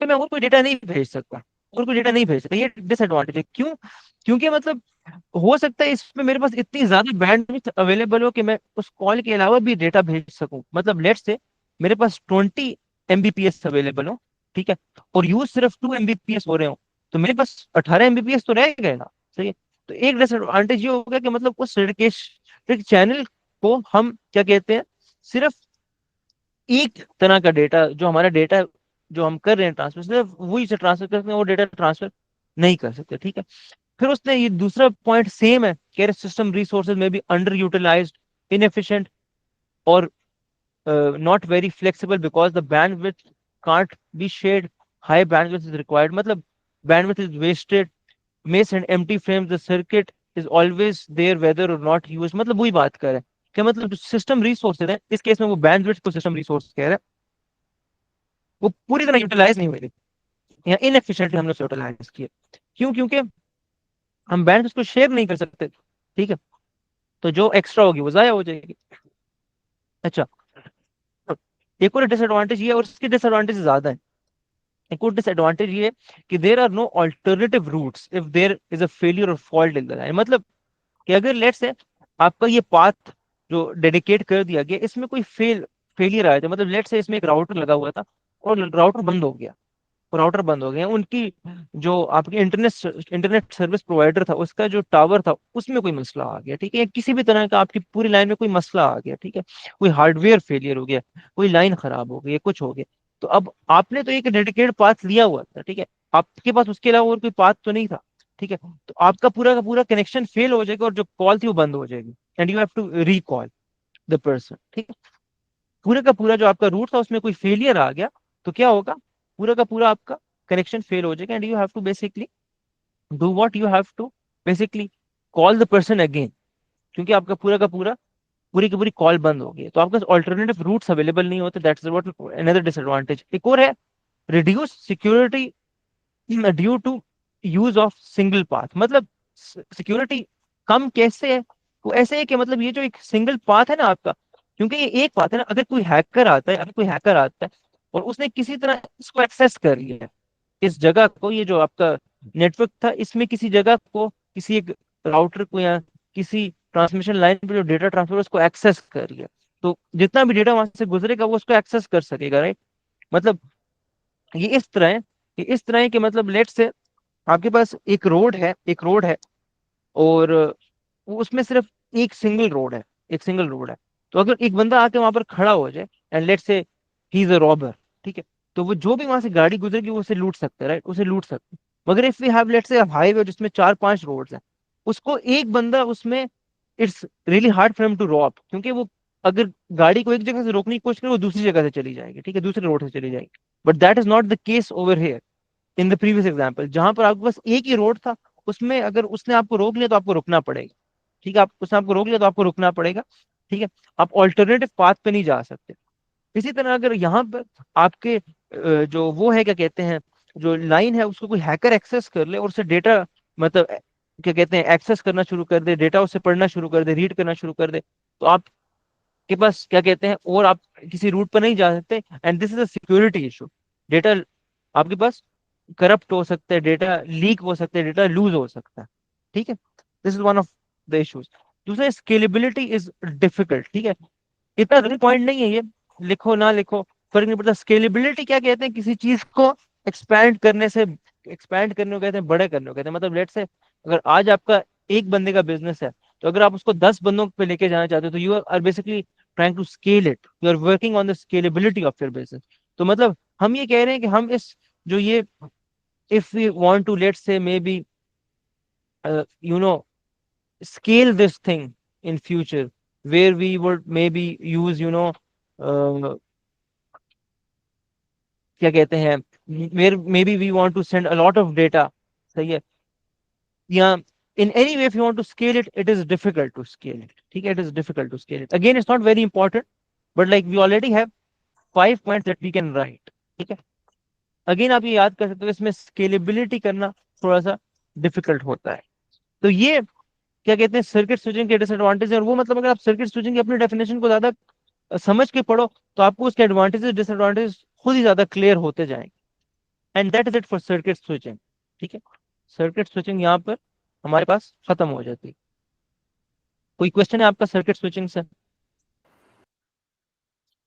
तो मैं और कोई डेटा नहीं भेज सकता, और कोई डेटा नहीं भेज सकता। ये डिसएडवांटेज है। क्यों? क्योंकि मतलब हो सकता है इसमें मेरे पास इतनी ज्यादा बैंडविड्थ अवेलेबल हो कि मैं उस कॉल के अलावा भी डेटा भेज सकूं। मतलब लेट्स से मेरे पास 20 Mbps अवेलेबल हो, ठीक है, और यूज सिर्फ 2 Mbps हो रहे हो, तो मेरे पास 18 Mbps तो रह गए ना। सही है, तो एक डिसएडवांटेज ये हो गया कि मतलब उस चैनल को हम क्या कहते हैं, सिर्फ एक तरह का डेटा, जो हमारा डेटा जो हम कर रहे हैं ट्रांसफर, सिर्फ वही से ट्रांसफर कर सकते हैं, वो डेटा ट्रांसफर नहीं कर सकते। ठीक है, फिर उसने ये दूसरा पॉइंट सेम है, कह रहे सिस्टम रिसोर्सेज में भी अंडर यूटिलाइज्ड, इनएफिशिएंट और not very flexible because the bandwidth can't be shared, high bandwidth is required. मतलब bandwidth is wasted, miss and empty frames, the circuit is always there whether or not use. मतलब वही बात कर रहे हैं कि मतलब जो सिस्टम रिसोर्सेज है, इस केस में वो बैंडविड्थ को सिस्टम रिसोर्स कह रहे हैं, वो पूरी तरह यूटिलाइज नहीं हुए या इनएफिशिएंटली हमने यूटिलाइज किया। क्यों? क्योंकि हम बैंडविड्थ को शेयर नहीं कर सकते। ठीक है, तो जो एक्स्ट्रा होगी वो जाया हो जाएगी। अच्छा, तो एक और डिसएडवांटेज ये है, और इसके डिसएडवांटेज ज्यादा है। एक और डिसएडवांटेज ये है कि there are no alternative routes if there is a failure और फॉल्ट इन द लाइन। मतलब कि अगर लेट्स से आपका ये पाथ जो डेडिकेट कर दिया गया, इसमें कोई फेलियर आया था, मतलब लेट्स से इसमें एक राउटर लगा हुआ था और राउटर बंद हो गया, राउटर बंद हो गए, उनकी जो आपकी इंटरनेट सर्विस प्रोवाइडर था उसका जो टावर था उसमें कोई मसला आ गया। ठीक है, किसी भी तरह का आपकी पूरी लाइन में कोई मसला आ गया। ठीक है, कोई हार्डवेयर फेलियर हो गया, कोई लाइन खराब हो गई, कुछ हो गया, तो अब आपने तो एक डेडिकेटेड पाथ लिया हुआ था। ठीक है, आपके पास उसके अलावा और कोई पाथ तो नहीं था। ठीक है, तो आपका पूरा का पूरा कनेक्शन फेल हो जाएगा और जो कॉल थी वो बंद हो जाएगी, and you have to recall the person. ठीक है, पूरे का पूरा जो आपका रूट था उसमें कोई फेलियर आ गया तो क्या होगा, पूरा का पूरा आपका कनेक्शन फेल हो जाएगा, and you have to basically do what, you have to basically call the person again, क्योंकि आपका पूरा का पूरा पूरी की पूरी कॉल बंद हो गई, तो आपके ऑल्टरनेटिव रूट्स अवेलेबल नहीं होते। That's what another disadvantage. एक और है, reduce security due to use of single path. मतलब सिक्योरिटी कम कैसे है, वो ऐसे है कि मतलब ये जो एक सिंगल पाथ है ना आपका, क्योंकि ये एक पाथ है ना, अगर कोई हैकर आता है, अगर कोई हैकर आता है और उसने किसी तरह इसको एक्सेस कर लिया है, इस जगह को, ये जो आपका नेटवर्क था, इसमें किसी जगह को, किसी एक राउटर को या किसी ट्रांसमिशन लाइन पे जो डेटा ट्रांसफर उसको एक्सेस कर लिया, तो जितना भी डेटा वहां से गुजरेगा वो उसको एक्सेस कर सकेगा, राइट? मतलब ये इस तरह है, ये इस तरह है कि मतलब लेट से आपके पास एक रोड है, एक रोड है, और उसमें सिर्फ एक सिंगल रोड है, एक सिंगल रोड है। तो अगर एक बंदा आके वहां पर खड़ा हो जाए एंड लेट से ही इज अ रॉबर, ठीक है, तो वो जो भी वहां से गाड़ी गुजरेगी वो उसे लूट सकते हैं, राइट? उसे लूट सकते हैं। मगर if we have let's say highway जिसमें 4-5 रोड्स हैं, उसको एक बंदा उसमें, it's really hard for him to rob, क्योंकि वो अगर गाड़ी को एक जगह से रोकने की कोशिश करे वो दूसरी जगह से चली जाएगी, ठीक है, दूसरे रोड से चली जाएगी। But that is not the case over here in the previous example, जहां पर आपके पास एक ही रोड था, उसमें अगर उसने आपको रोक लिया तो आपको रुकना पड़ेगा। ठीक है, आप उसने आपको रोक लिया तो आपको रुकना पड़ेगा। ठीक है, आप ऑल्टरनेटिव पाथ पे नहीं जा सकते। इसी तरह अगर यहाँ पर आपके जो वो है क्या कहते हैं, जो लाइन है उसको कोई हैकर एक्सेस कर ले और उससे डेटा, मतलब क्या कहते हैं, एक्सेस करना शुरू कर दे, डेटा उससे पढ़ना शुरू कर दे, रीड करना शुरू कर दे, तो आप आपके पास क्या कहते हैं, और आप किसी रूट पर नहीं जा सकते, and this is a security issue. Data आपके पास करप्ट हो सकता है, डेटा लीक हो सकता है, डेटा लूज हो सकता है, ठीक है। This is one of the issues. दूसरा, स्केलेबिलिटी इज डिफिकल्ट, ठीक है। इतना जरूरी पॉइंट नहीं है ये, लिखो ना लिखो फर्क नहीं पड़ता। स्केलेबिलिटी क्या कहते हैं, किसी चीज को एक्सपैंड करने से, एक्सपैंड करने को कहते हैं, बड़े करने को कहते हैं। मतलब लेट से अगर आज आपका एक बंदे का बिजनेस है, तो अगर आप उसको 10 बंदों पे लेके जाना चाहते हो, तो you are basically trying to scale it, you are working on the scalability of your business. तो मतलब हम ये कह रहे हैं कि हम इस जो ये, if we want to let's say maybe you know scale this thing in future, where we would maybe use क्या कहते हैं, where maybe we want to send a lot of data, सही है, या in any way if you want to scale it, it is difficult to scale it, ठीक है, it is difficult to scale it. Again, it's not very important, but like we already have 5 points that we can write, ठीक है। Again आप ये याद कर सकते हो, इसमें स्केलेबिलिटी करना थोड़ा सा डिफिकल्ट होता है। तो ये क्या कहते हैं सर्किट स्विचिंग के डिसएडवांटेज है। और वो मतलब अगर आप सर्किट स्विचिंग की अपनी डेफिनेशन को ज्यादा समझ के पढ़ो, तो आपको उसके एडवांटेजेस डिसएडवांटेज खुद ही ज्यादा क्लियर होते जाएंगे। And that is it for circuit switching, ठीक है। सर्किट स्विचिंग यहाँ पर हमारे पास खत्म हो जाती है। कोई क्वेश्चन है आपका सर्किट स्विचिंग से?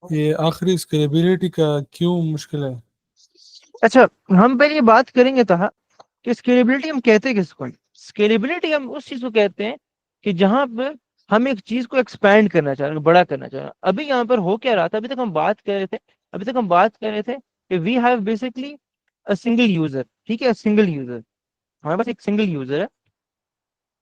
ये आखिरी स्केलेबिलिटी का क्यों मुश्किल है? अच्छा, हम पहले ये बात करेंगे था कि स्केलेबिलिटी हम कहते हैं किसको। स्केलेबिलिटी हम उस चीज को कहते हैं कि जहां पर हम एक चीज को एक्सपैंड करना चाह रहे हैं, बड़ा करना चाह रहे हैं। अभी यहाँ पर हो क्या रहा था, अभी तक हम बात कर रहे थे कि we have basically a single user, ठीक है, सिंगल यूजर, हमारे पास एक सिंगल यूजर है,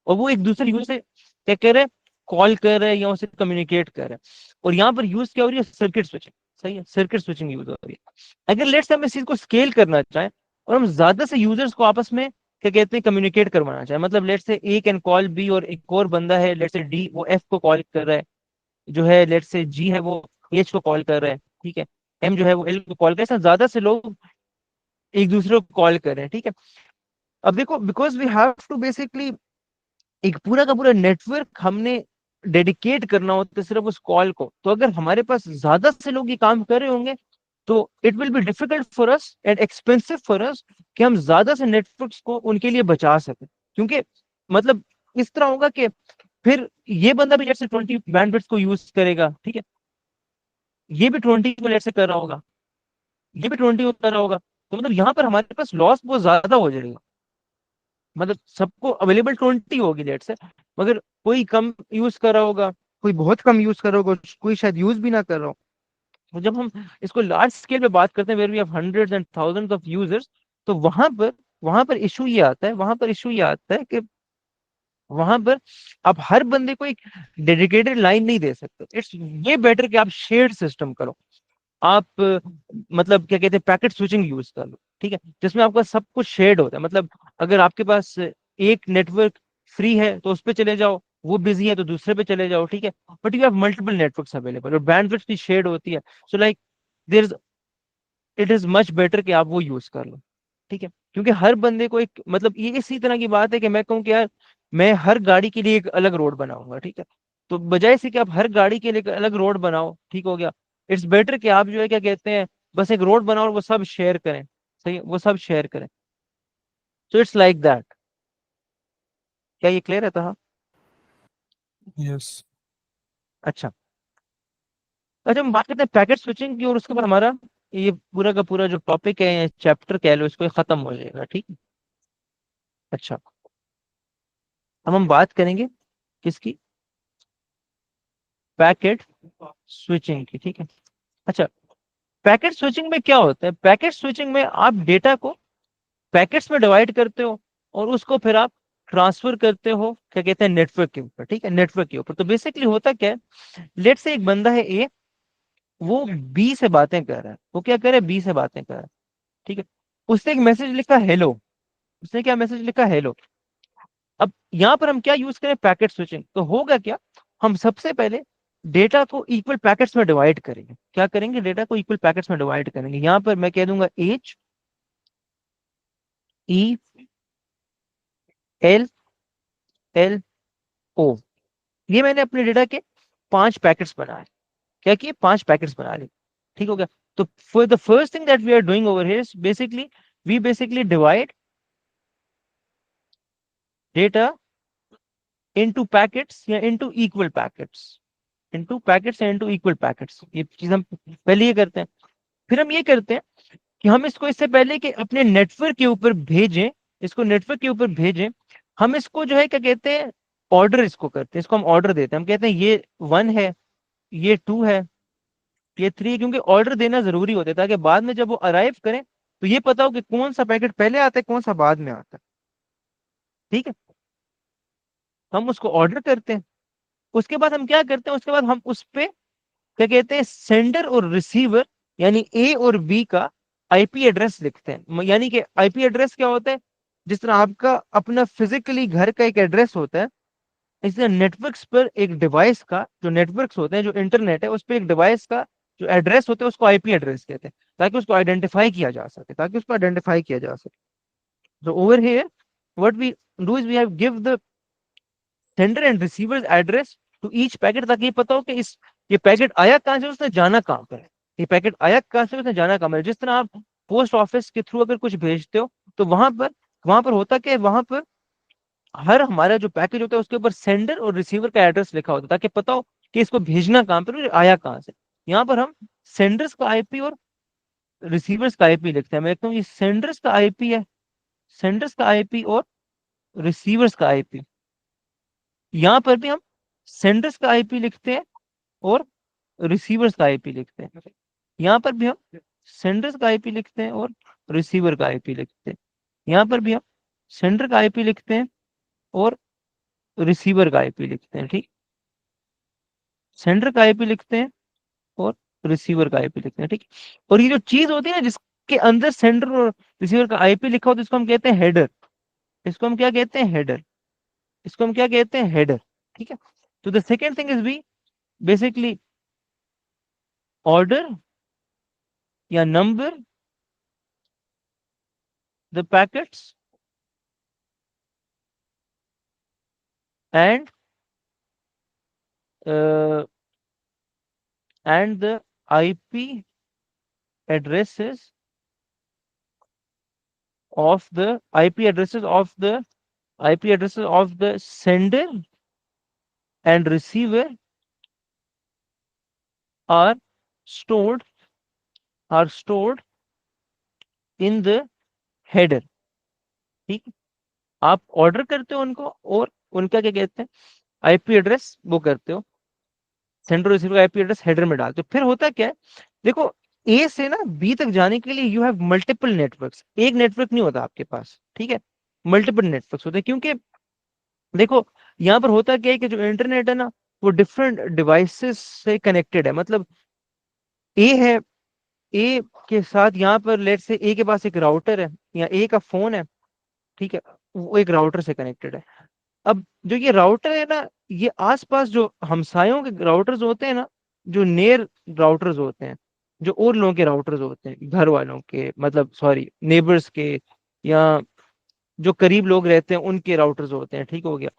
और वो एक दूसरे यूजर से क्या कर रहे हैं, कॉल कर रहे हैं या उससे कम्युनिकेट कर रहे हैं। और यहाँ पर यूज क्या हो रही है, सर्किट स्विचिंग, सही है, सर्किट स्विचिंग यूज हो रही है। अगर लेट्स हम इस चीज को स्केल करना चाहें, और हम ज्यादा से यूजर्स को आपस में क्या कहते हैं कम्युनिकेट करवाना चाहें, मतलब let's say A can call B, और एक और बंदा है लेट्स से डी, वो एफ को कॉल कर रहा है, जो है लेट्स से जी है वो एच को कॉल कर रहा है, ठीक है, एम जो है वो एल को कॉल कर रहा है, ऐसा ज्यादा से लोग एक दूसरे को कॉल कर रहे हैं, ठीक है। अब देखो, because we have to basically एक पूरा का पूरा नेटवर्क हमने डेडिकेट करना होता है सिर्फ उस कॉल को, तो अगर हमारे पास ज्यादा से लोग ये काम कर रहे होंगे, तो it will be difficult for us and expensive for us कि हम ज्यादा से नेटवर्क्स को उनके लिए बचा सकें। क्योंकि मतलब इस तरह होगा कि फिर ये बंदा भी जैसे 20 बैंडविड्थ को यूज करेगा, ठीक है, ये भी 20 को लेट से कर रहा होगा, ये भी 20 को कर रहा होगा, तो मतलब यहाँ पर हमारे पास लॉस बहुत ज्यादा हो जाएगा। मतलब सबको अवेलेबल 20 होगी लेट से, मगर कोई कम यूज कर रहा होगा, कोई बहुत कम यूज कर रहा होगा, कोई शायद यूज भी ना कर रहा हो। तो जब हम इसको लार्ज स्केल पे बात करते हैं, where we have hundreds and thousands of users, तो वहां पर इशू ये आता है, वहां पर इशू ये आता है कि वहां पर आप हर बंदे को एक डेडिकेटेड लाइन नहीं दे सकते। इट्स ये बेटर कि आप शेयर्ड सिस्टम करो। आप मतलब क्या कहते हैं पैकेट स्विचिंग यूज कर लो, ठीक है, जिसमें आपका सब कुछ शेयर्ड होता है। मतलब अगर आपके पास एक नेटवर्क फ्री है तो उस पर चले जाओ, वो बिजी है तो दूसरे पे चले जाओ, ठीक है, but you have multiple networks available और बैंडविड्थ भी शेयर्ड होती है। So like there, it is much better कि आप वो यूज कर लो, ठीक है। क्योंकि हर बंदे को एक मतलब ये इसी तरह की बात है कि मैं कहूँ कि यार मैं हर गाड़ी के लिए एक अलग रोड बनाऊंगा, ठीक है, तो बजाय से कि आप हर गाड़ी के लिए एक अलग रोड बनाओ, ठीक हो गया, इट्स बेटर कि आप जो है क्या कहते हैं बस एक रोड बनाओ और वो सब शेयर करें, सही है, वो सब शेयर करें। सो इट्स लाइक दैट। क्या ये क्लियर है? तो हाँ। यस। अच्छा, अच्छा, हम बात करते हैं पैकेट स्विचिंग की, और उसके बाद हमारा ये पूरा का पूरा जो टॉपिक है चैप्टर कह लो इसको, ये खत्म हो जाएगा, ठीक है। अच्छा, अब हम बात करेंगे किसकी, पैकेट स्विचिंग की, ठीक है। अच्छा, पैकेट स्विचिंग में क्या होता है, पैकेट स्विचिंग में आप डेटा को पैकेट्स में डिवाइड करते हो, और उसको फिर आप ट्रांसफर करते हो क्या कहते हैं नेटवर्क के ऊपर, ठीक है, नेटवर्क के ऊपर। तो बेसिकली होता क्या है, लेट से एक बंदा है ए, वो बी से बातें कर रहा है, वो क्या कर रहा है, बी से बातें कर रहा है, ठीक है। उसने एक मैसेज लिखा हेलो, उसने क्या मैसेज लिखा, हेलो। अब यहाँ पर हम क्या यूज करें, पैकेट स्विचिंग। तो होगा क्या, हम सबसे पहले डेटा को इक्वल पैकेट्स में डिवाइड करेंगे। क्या करेंगे, डेटा को इक्वल पैकेट्स में डिवाइड करेंगे। यहाँ पर मैं कह दूंगा H E L L O, ये मैंने अपने डेटा के 5 पैकेट्स बनाए, क्या किए, 5 पैकेट्स बना लिए, ठीक हो गया। तो for the first thing that we are doing over here, basically we basically divide data into packets या into equal packets, into packets या इनटू इक्वल पैकेट्स, ये चीज हम पहले ये करते हैं। फिर हम ये करते हैं कि हम इसको इससे पहले कि अपने नेटवर्क के ऊपर भेजें, इसको नेटवर्क के ऊपर भेजें, हम इसको जो है क्या कहते हैं, ऑर्डर इसको करते हैं, इसको हम ऑर्डर देते हैं। हम कहते हैं ये 1 है, ये 2 है, ये 3 है, क्योंकि ऑर्डर देना जरूरी होता है ताकि बाद में जब वो अराइव करें तो ये पता हो कि कौन सा पैकेट पहले आता है, कौन सा बाद में आता है, ठीक है। हम उसको ऑर्डर करते हैं। उसके बाद हम क्या करते हैं, उसके बाद हम उस पे क्या कहते हैं, सेंडर और रिसीवर यानी ए और बी का आईपी एड्रेस लिखते हैं। यानी कि आईपी एड्रेस क्या होता है, जिस तरह आपका अपना फिजिकली घर का एक एड्रेस होता है, इस तरह नेटवर्क्स पर एक डिवाइस का, जो नेटवर्क्स होते हैं, जो इंटरनेट है, उस पर एक डिवाइस का जो एड्रेस होता है उसको आईपी एड्रेस कहते हैं, ताकि उसको आइडेंटिफाई किया जा सके, ताकि उसको आइडेंटिफाई किया जा सके। So over here, what we do is we have give the sender and receiver's address to each packet, ताकि ये पता हो कि इस ये पैकेट आया कहाँ से, उसने जाना कहाँ पर है, ये पैकेट आया कहाँ से, उसने जाना कहाँ पर है। जिस तरह आप पोस्ट ऑफिस के थ्रू अगर कुछ भेजते हो तो वहां पर होता क्या है, वहां पर हर हमारा जो पैकेज होता है उसके ऊपर सेंडर और रिसीवर का एड्रेस लिखा होता है, ताकि पता हो कि इसको भेजना कहाँ पर और ये आया कहाँ से। यहाँ पर हम सेंडर्स का आईपी और रिसीवर्स का आईपी लिखते हैं। मैं लिखता हूँ ये सेंडर्स का आईपी है, सेंडर्स का आईपी और रिसीवर्स का आईपी। यहाँ पर भी हम सेंडर्स का आईपी लिखते हैं और रिसीवर्स का आईपी लिखते हैं। यहाँ पर भी हम सेंडर्स का आईपी लिखते हैं और रिसीवर का आईपी लिखते हैं। यहाँ पर भी हम सेंडर का आईपी लिखते हैं और रिसीवर का आईपी लिखते हैं, ठीक। सेंडर का आईपी लिखते हैं और रिसीवर का आईपी लिखते हैं, ठीक। और ये जो चीज होती है ना जिसके अंदर सेंडर और रिसीवर का आईपी लिखा होता है, इसको हम कहते हैं हेडर। इसको हम क्या कहते हैं, हेडर। इसको हम क्या कहते हैं, हेडर, ठीक है। तो the second thing is be basically order या number the packets and uh, and the IP addresses of the IP addresses of the IP addresses of the sender and receiver are stored are stored in the header, ठीक है। आप order करते हो उनको और उनका क्या कहते हैं, आईपी एड्रेस वो करते हो, सेंडर रिसीवर का आईपी एड्रेस हेडर में डालते हो। फिर होता क्या है, देखो ए से ना बी तक जाने के लिए यू हैव मल्टीपल नेटवर्क्स, एक नेटवर्क नहीं होता आपके पास, ठीक है, मल्टीपल नेटवर्क्स होते हैं। क्योंकि देखो यहाँ पर होता क्या है कि जो इंटरनेट है ना वो डिफरेंट डिवाइसेस से कनेक्टेड है। मतलब ए है, ए के साथ यहाँ पर लेट से ए के पास एक राउटर है या ए का फोन है, ठीक है, वो एक राउटर से कनेक्टेड है। अब जो ये राउटर है ना, ये आसपास जो हमसायों के राउटर्स होते हैं ना, जो नियर राउटर्स होते हैं, जो और लोगों के राउटर्स होते हैं, घर वालों के, मतलब सॉरी नेबर्स के, या जो करीब लोग रहते हैं उनके राउटर्स होते हैं, ठीक हो गया,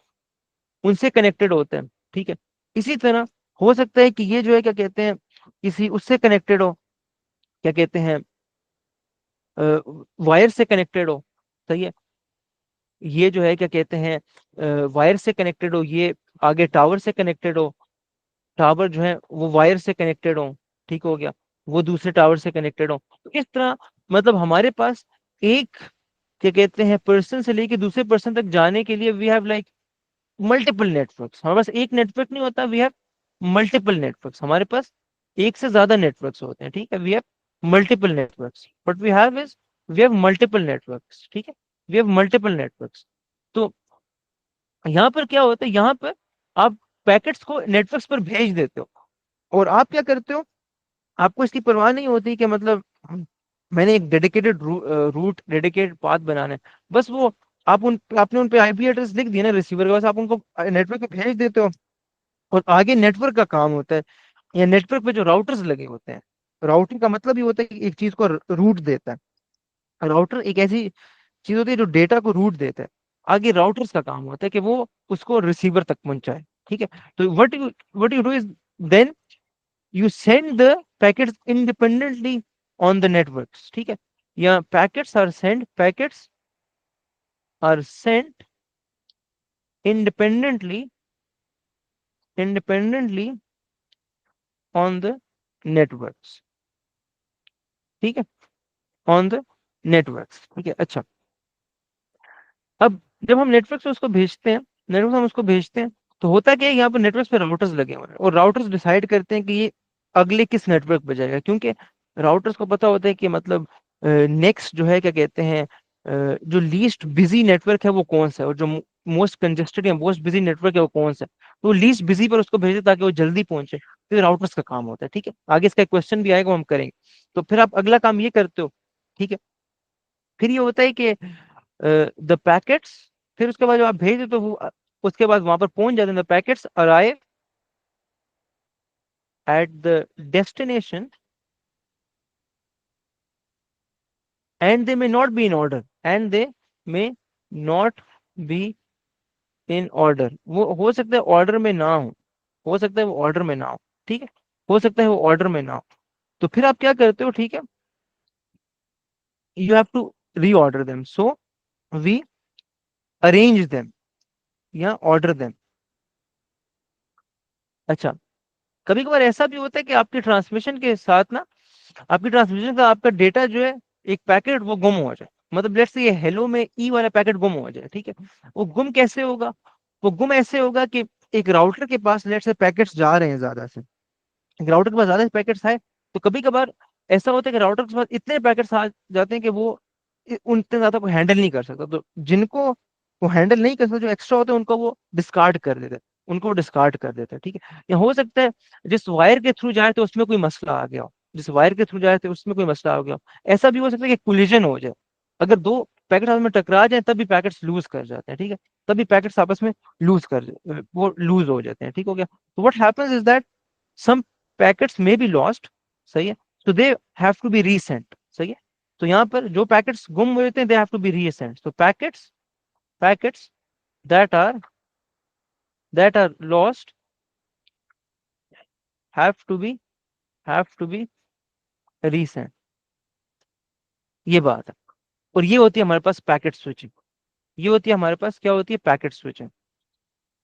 उनसे कनेक्टेड होते हैं, ठीक है। इसी तरह हो सकता है कि ये जो है क्या कहते हैं, किसी उससे कनेक्टेड हो, क्या कहते हैं, वायर से कनेक्टेड हो, सही है। ये जो है क्या कहते हैं, वायर से कनेक्टेड हो, ये आगे टावर से कनेक्टेड हो, टावर जो है वो वायर से कनेक्टेड हो, ठीक हो गया, वो दूसरे टावर से कनेक्टेड हो। तो इस तरह मतलब हमारे पास एक क्या कहते हैं पर्सन से लेके दूसरे पर्सन तक जाने के लिए we have like multiple networks. हमारे पास एक नेटवर्क नहीं होता, वी हैव मल्टीपल नेटवर्क्स। हमारे पास एक से ज्यादा नेटवर्क्स होते हैं, ठीक है, we have multiple networks. What we have is we have multiple networks, ठीक है, वी हैव मल्टीपल नेटवर्क्स। तो यहाँ पर क्या होता है, यहाँ पर आप पैकेट्स को नेटवर्क्स पर भेज देते हो और आप क्या करते हो, आपको इसकी परवाह नहीं होती कि मतलब मैंने एक डेडिकेटेड रूट डेडिकेटेड पाथ बनाना है, बस वो आपने उन पे आईपी एड्रेस लिख दिया ना रिसीवर का, बस आप उनको नेटवर्क पे भेज देते हो और आगे नेटवर्क का काम होता है। या नेटवर्क पे जो राउटर्स लगे होते हैं, राउटिंग का मतलब ये होता है कि एक चीज को रूट देता है। राउटर एक ऐसी चीज होती है जो डेटा को रूट देता है, आगे राउटर्स का काम होता है कि वो उसको रिसीवर तक पहुंचाए, ठीक है। तो what you do is then you send the packets independently on the networks, ठीक है, या packets are sent independently independently on the networks, ठीक है, ऑन द नेटवर्क्स, ठीक है। अच्छा, अब जब हम नेटवर्क से उसको भेजते हैं, नेटवर्क हम उसको भेजते हैं, तो होता क्या है, यहाँ पर नेटवर्क पे राउटर्स लगे हुए हैं और राउटर्स डिसाइड करते हैं कि ये अगले किस नेटवर्क पे जाएगा, क्योंकि राउटर्स को पता होता है कि मतलब नेक्स्ट जो है क्या कहते हैं, जो लीस्ट बिजी नेटवर्क है वो कौन सा है, और जो मोस्ट कंजेस्टेड या मोस्ट बिजी नेटवर्क है वो कौन सा है, तो लीस्ट बिजी पर उसको भेजे ताकि वो जल्दी पहुंचे, तो राउटर्स का काम होता है, ठीक है। आगे इसका क्वेश्चन भी आएगा, वो हम करेंगे। तो फिर आप अगला काम ये करते हो, ठीक है। फिर ये होता है कि द पैकेट्स, फिर उसके बाद जब आप भेज दो तो वो उसके बाद वहां पर पहुंच जाते हैं, the packets arrive at the destination and they may not be in order, and they may not be in order, वो हो सकता है ऑर्डर में ना हो सकता है वो ऑर्डर में ना हो, ठीक है, हो सकता है वो ऑर्डर में ना हो। तो फिर आप क्या करते हो, ठीक है, you have to reorder them, so we arrange them या ऑर्डर देम। अच्छा, कभी कभार ऐसा भी होता है कि आपकी ट्रांसमिशन के साथ ना, आपकी ट्रांसमिशन का आपका डेटा जो है, एक पैकेट वो गुम हो जाए, मतलब लेट्स से ये हेलो में ई वाला पैकेट गुम हो जाए, ठीक है। वो गुम कैसे होगा, वो गुम ऐसे होगा कि एक राउटर के पास लेट्स से पैकेट्स जा रहे हैं ज्यादा से, एक राउटर के पास ज्यादा पैकेट्स आए, तो कभी कभार ऐसा होता है कि राउटर के पास इतने पैकेट्स आ जाते हैं कि वो उनसे ज्यादा को हैंडल नहीं कर सकता, तो जिनको वो हैंडल नहीं कर सकता, जो एक्स्ट्रा होते हैं उनको वो डिस्कार्ड कर देते हैं, उनको वो डिस्कार्ड कर देते हैं, ठीक है। या हो सकता है जिस वायर के थ्रू जाए तो उसमें कोई मसला आ गया हो, जिस वायर के थ्रू जाए तो उसमें कोई मसला आ गया हो, ऐसा भी हो सकता है कि कोलिजन हो जाए, अगर दो पैकेट आपस में टकरा जाए तब भी पैकेट्स लूज कर जाते हैं, ठीक है, तभी पैकेट्स आपस में वो लूज हो जाते हैं, ठीक हो गया। तो what happens is that some packets may be lost, सही है, so they have to be resent, सही है। तो यहाँ पर जो पैकेट्स गुम हुए थे, they have to be resent, so packets that are that are lost have to be have to be resent, ये बात है। और ये होती है हमारे पास पैकेट स्विचिंग, ये होती है हमारे पास क्या होती है, पैकेट स्विचिंग।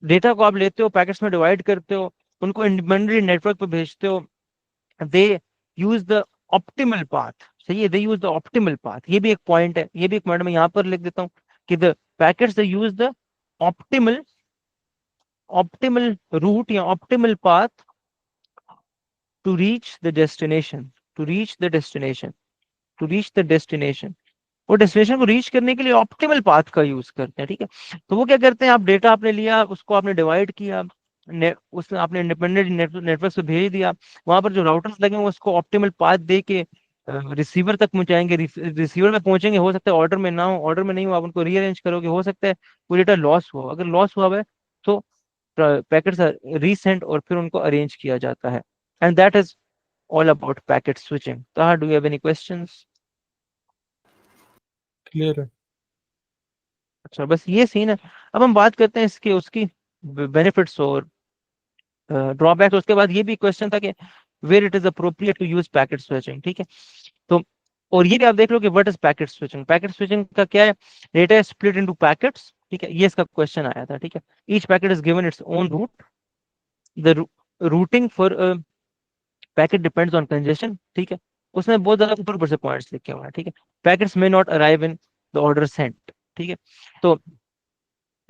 डेटा को आप लेते हो, पैकेट्स में डिवाइड करते हो, उनको इंडिपेंडेंटली नेटवर्क पे भेजते हो, दे यूज द ऑप्टिमल पाथ, सही है, दे यूज द ऑप्टिमल पाथ, ये भी एक पॉइंट है, ये भी एक पॉइंट मैं यहाँ पर लिख देता हूँ कि the packets they use the optimal optimal route या optimal path to reach the destination, to reach the destination, to reach the destination, वो डेस्टिनेशन को रीच करने के लिए ऑप्टिमल पाथ का यूज करते हैं, ठीक है। तो वो क्या करते हैं, आप डेटा आपने लिया, उसको आपने डिवाइड किया, उसमें आपने इंडिपेंडेंट नेटवर्क से भेज दिया, वहां पर जो राउटर्स लगे हैं उसको ऑप्टिमल पाथ दे के रिसीवर तक पहुंचाएंगे, रिसीवर में पहुंचेंगे, हो सकता है ऑर्डर में ना हो, ऑर्डर में नहीं हो, आप उनको रीअरेंज करोगे, हो सकता है कोई डेटा लॉस हुआ, अगर लॉस हुआ है तो पैकेट्स रीसेंट और फिर उनको अरेंज किया जाता है, and that is all about packet switching. Taha, do you have any questions? Clear है। अच्छा, बस ये सीन है। अब हम बात करते हैं इसके उसकी बेनिफिट्स और ड्रॉबैक्स। उसके बाद ये भी क्वेश्चन था कि where it is appropriate to use packet switching, ठीक है। तो और ये भी आप देख लो कि what is packet switching, packet switching का क्या है, data is split into packets, ठीक है, ये इसका क्वेश्चन आया था, ठीक है। Each packet is given its own route, the routing for packet depends on congestion, ठीक है। उसमें बहुत ज्यादा ऊपर ऊपर से पॉइंट्स लिखे हुए हैं, ठीक है। Packets may not arrive in the order sent, ठीक है। तो